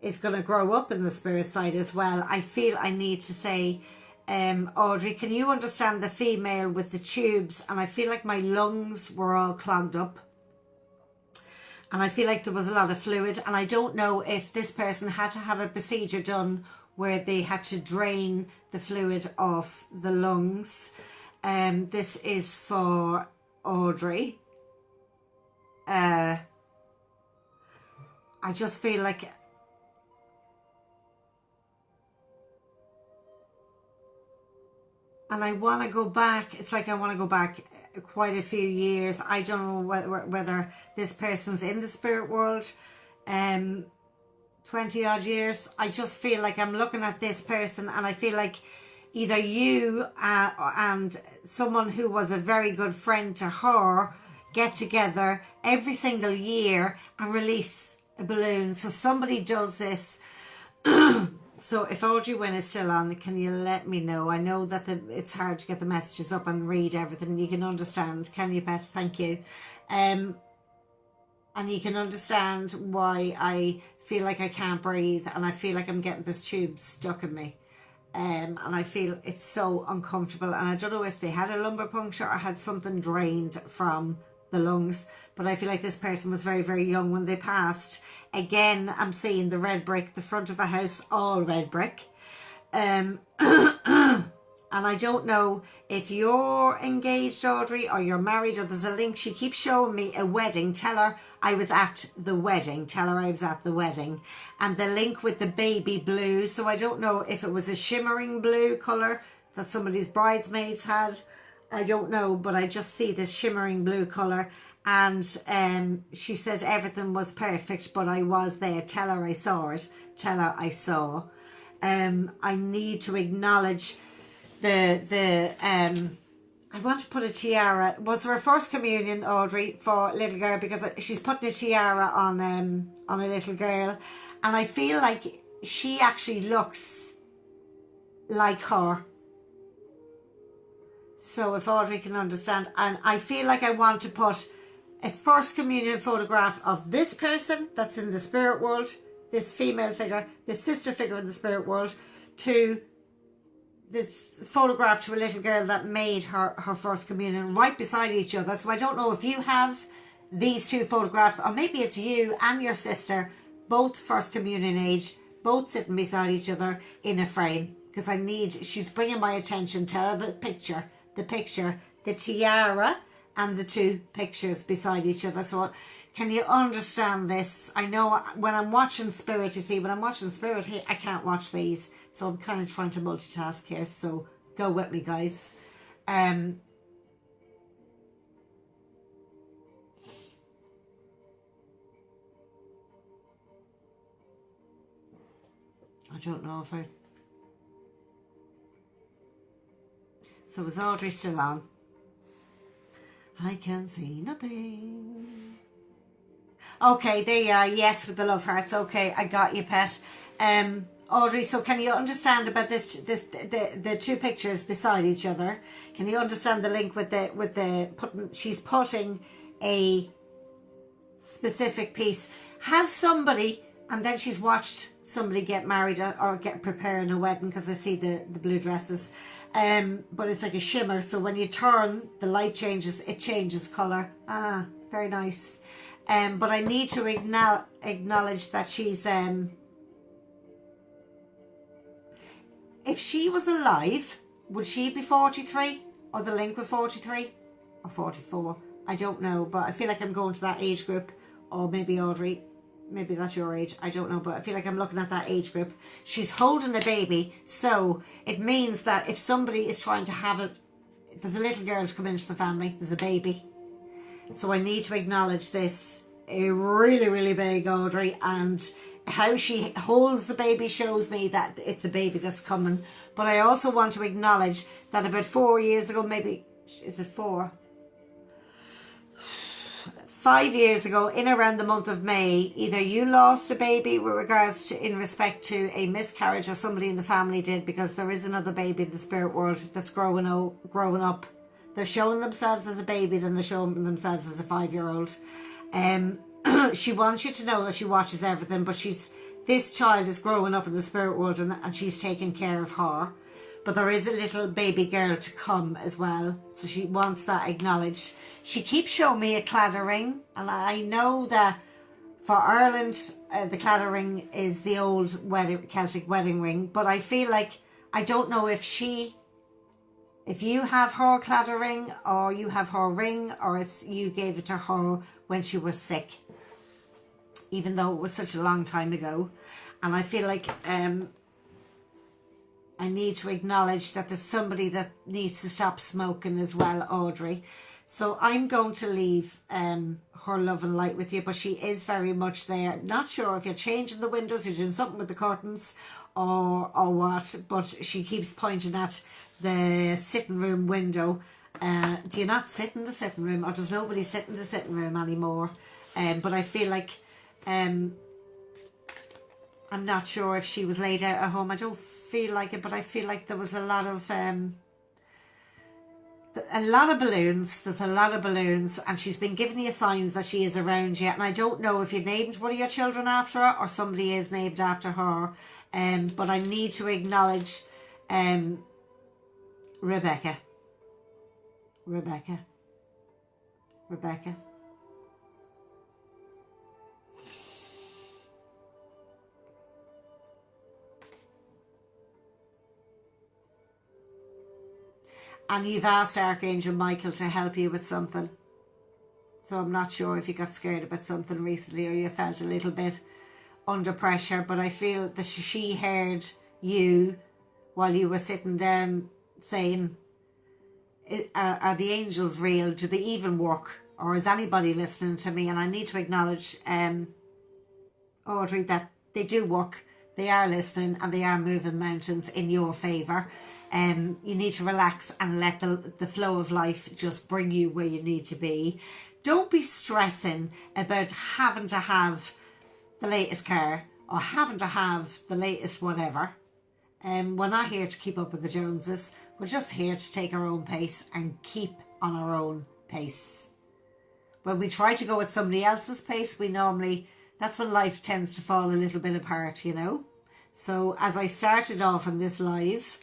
is going to grow up in the spirit side as well. I feel I need to say, Audrey, can you understand the female with the tubes? And I feel like my lungs were all clogged up. And I feel like there was a lot of fluid. And I don't know if this person had to have a procedure done where they had to drain the fluid off the lungs. This is for Audrey. I just feel like... And I want to go back. It's like I want to go back quite a few years. I don't know whether this person's in the spirit world 20 odd years. I just feel like I'm looking at this person and I feel like either you and someone who was a very good friend to her get together every single year and release a balloon. So somebody does this. So if Audrey Wynn is still on, can you let me know? I know that it's hard to get the messages up and read everything. You can understand. Can you, Pet? Thank you. And you can understand why I feel like I can't breathe and I feel like I'm getting this tube stuck in me. And I feel it's so uncomfortable. And I don't know if they had a lumbar puncture or had something drained from the lungs. But I feel like this person was very, very young when they passed. Again, I'm seeing the red brick, the front of a house, all red brick. And I don't know if you're engaged, Audrey, or you're married, or there's a link. She keeps showing me a wedding. Tell her I was at the wedding. Tell her I was at the wedding. And the link with the baby blue. So I don't know if it was a shimmering blue colour that somebody's bridesmaids had. I don't know, but I just see this shimmering blue colour. And she said everything was perfect, but I was there. Tell her I saw it. Tell her I saw. I need to acknowledge I want to put a tiara. Was there a first communion, Audrey, for a little girl? Because she's putting a tiara on a little girl. And I feel like she actually looks like her. So if Audrey can understand. And I feel like I want to put a first communion photograph of this person that's in the spirit world, this female figure, this sister figure in the spirit world, to this photograph to a little girl that made her first communion, right beside each other. So I don't know if you have these two photographs, or maybe it's you and your sister, both first communion age, both sitting beside each other in a frame. Because she's bringing my attention to her, the picture, the tiara, and the two pictures beside each other. So can you understand this? I know when I'm watching Spirit, you see, when I'm watching Spirit here, I can't watch these. So I'm kind of trying to multitask here. So go with me, guys. I don't know if So is Audrey still on? I can see nothing. Okay, there you are. Yes, with the love hearts. Okay, I got you, Pet. Audrey, so can you understand about the two pictures beside each other? Can you understand the link with she's putting a specific piece? Has somebody, and then she's watched somebody get married or get preparing a wedding, because I see the blue dresses. But it's like a shimmer, so when you turn, the light changes, it changes colour. Ah, very nice. But I need to acknowledge that she's if she was alive, would she be 43? Or the link with 43? Or 44? I don't know, but I feel like I'm going to that age group. Or maybe Audrey maybe that's your age, I don't know, but I feel like I'm looking at that age group. She's holding a baby, so it means that if somebody is trying to have it, there's a little girl to come into the family, there's a baby. So I need to acknowledge this really, really big, Audrey, and how she holds the baby shows me that it's a baby that's coming. But I also want to acknowledge that about 4 years ago, maybe, is it 4? 5 years ago, in around the month of May, either you lost a baby with regards to, in respect to a miscarriage, or somebody in the family did, because there is another baby in the spirit world that's growing up. They're showing themselves as a baby, then they're showing themselves as a 5-year-old. She wants you to know that she watches everything, but this child is growing up in the spirit world, and she's taking care of her. But there is a little baby girl to come as well, so she wants that acknowledged. She keeps showing me a Claddagh ring, and I know that for Ireland, the Claddagh ring is the old Celtic wedding ring, but I feel like, I don't know if you have her Claddagh ring, or you have her ring, or you gave it to her when she was sick, even though it was such a long time ago. And I feel like I need to acknowledge that there's somebody that needs to stop smoking as well, Audrey. So I'm going to leave her love and light with you, but she is very much there. Not sure if you're changing the windows, you're doing something with the curtains, or what, but she keeps pointing at the sitting room window. Do you not sit in the sitting room, or does nobody sit in the sitting room anymore? But I feel like I'm not sure if she was laid out at home. I don't feel like it, but I feel like there was a lot of balloons. There's a lot of balloons, and she's been giving you signs that she is around you. And I don't know if you named one of your children after her, or somebody is named after her. But I need to acknowledge Rebecca. And you've asked Archangel Michael to help you with something. So I'm not sure if you got scared about something recently, or you felt a little bit under pressure, but I feel that she heard you while you were sitting down saying, are the angels real? Do they even work? Or is anybody listening to me? And I need to acknowledge, Audrey, that they do work. They are listening, and they are moving mountains in your favour. You need to relax and let the flow of life just bring you where you need to be. Don't be stressing about having to have the latest car, or having to have the latest whatever. We're not here to keep up with the Joneses. We're just here to take our own pace and keep on our own pace. When we try to go at somebody else's pace, that's when life tends to fall a little bit apart, you know. So as I started off on this live,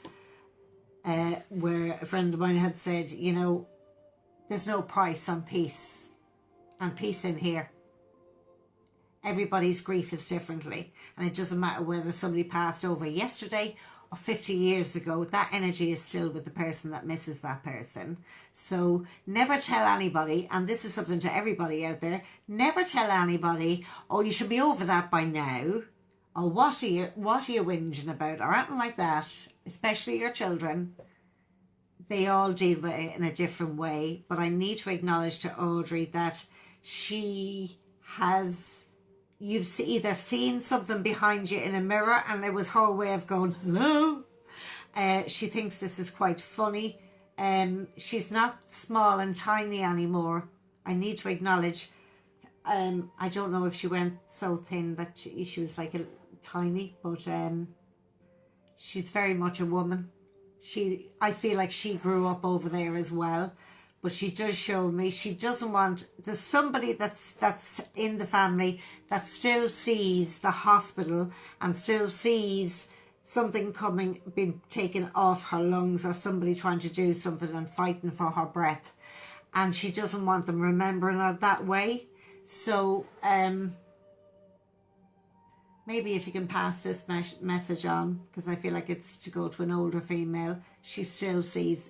where a friend of mine had said, you know, there's no price on peace, and peace in here. Everybody's grief is differently, and it doesn't matter whether somebody passed over yesterday or 50 years ago, that energy is still with the person that misses that person. So never tell anybody, and this is something to everybody out there, never tell anybody, oh, you should be over that by now, or what are you whinging about, or anything like that, especially your children. They all deal with it in a different way, but I need to acknowledge to Audrey that you've either seen something behind you in a mirror, and it was her way of going, hello. She thinks this is quite funny. She's not small and tiny anymore. I need to acknowledge, I don't know if she went so thin that she was like tiny, but she's very much a woman. I feel like she grew up over there as well. But she does show me she doesn't want, there's somebody that's in the family that still sees the hospital, and still sees something being taken off her lungs, or somebody trying to do something and fighting for her breath. And she doesn't want them remembering her that way. So maybe if you can pass this message on, because I feel like it's to go to an older female. She still sees,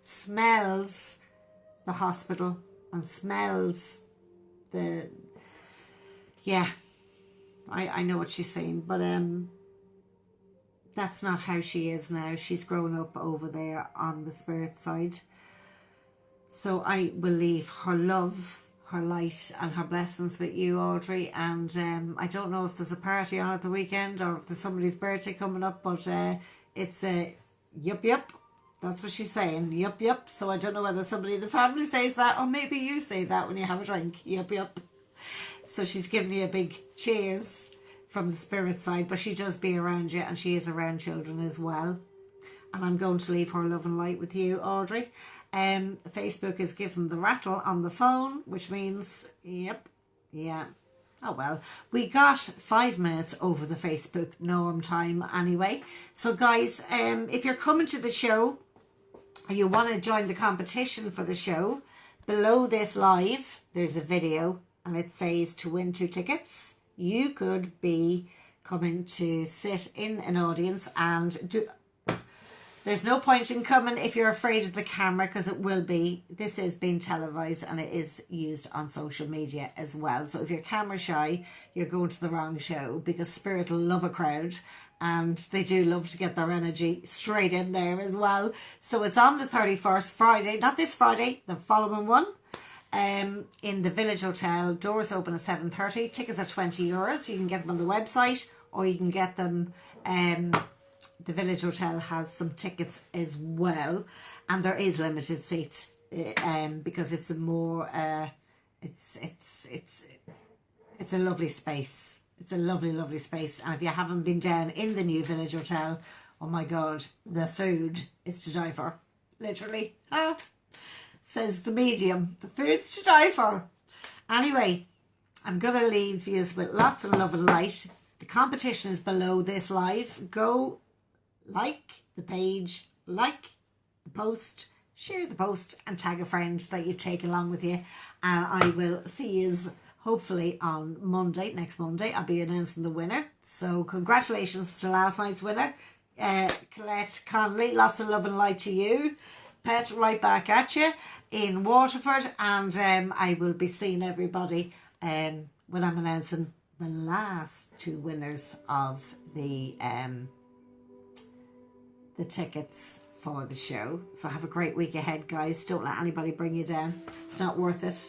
smells the hospital, and smells the yeah, I know what she's saying, but that's not how she is now. She's grown up over there on the spirit side. So I will leave her love, her light and her blessings with you, Audrey. And I don't know if there's a party on at the weekend or if there's somebody's birthday coming up, but it's a yup. That's what she's saying, yup. So I don't know whether somebody in the family says that or maybe you say that when you have a drink, yup. So she's giving you a big cheers from the spirit side, but she does be around you and she is around children as well. And I'm going to leave her love and light with you, Audrey. Facebook is giving the rattle on the phone, which means, yep, yeah. Oh well, we got 5 minutes over the Facebook norm time anyway. So guys, if you're coming to the show or you want to join the competition for the show, below this live, there's a video and it says to win 2 tickets. You could be coming to sit in an audience and do... There's no point in coming if you're afraid of the camera, because it will be. This is being televised and it is used on social media as well. So if you're camera shy, you're going to the wrong show, because Spirit will love a crowd and they do love to get their energy straight in there as well. So it's on the 31st, Friday, not this Friday, the following one. In the Village Hotel. Doors open at 7:30. Tickets are €20. You can get them on the website or you can get them... the Village Hotel has some tickets as well, and there is limited seats because it's a more it's a lovely space. It's a lovely space, and if you haven't been down in the new Village Hotel, oh my god, the food is to die for, literally. Says the medium, the food's to die for. Anyway, I'm gonna leave you with lots of love and light. The competition is below this live. Go like the page, like the post, share the post and tag a friend that you take along with you. I will see you hopefully on Monday, next Monday. I'll be announcing the winner. So congratulations to last night's winner, Colette Connolly. Lots of love and light to you. Pet, right back at you in Waterford. And I will be seeing everybody when I'm announcing the last 2 winners of the tickets for the show. So have a great week ahead, guys. Don't let anybody bring you down. It's not worth it.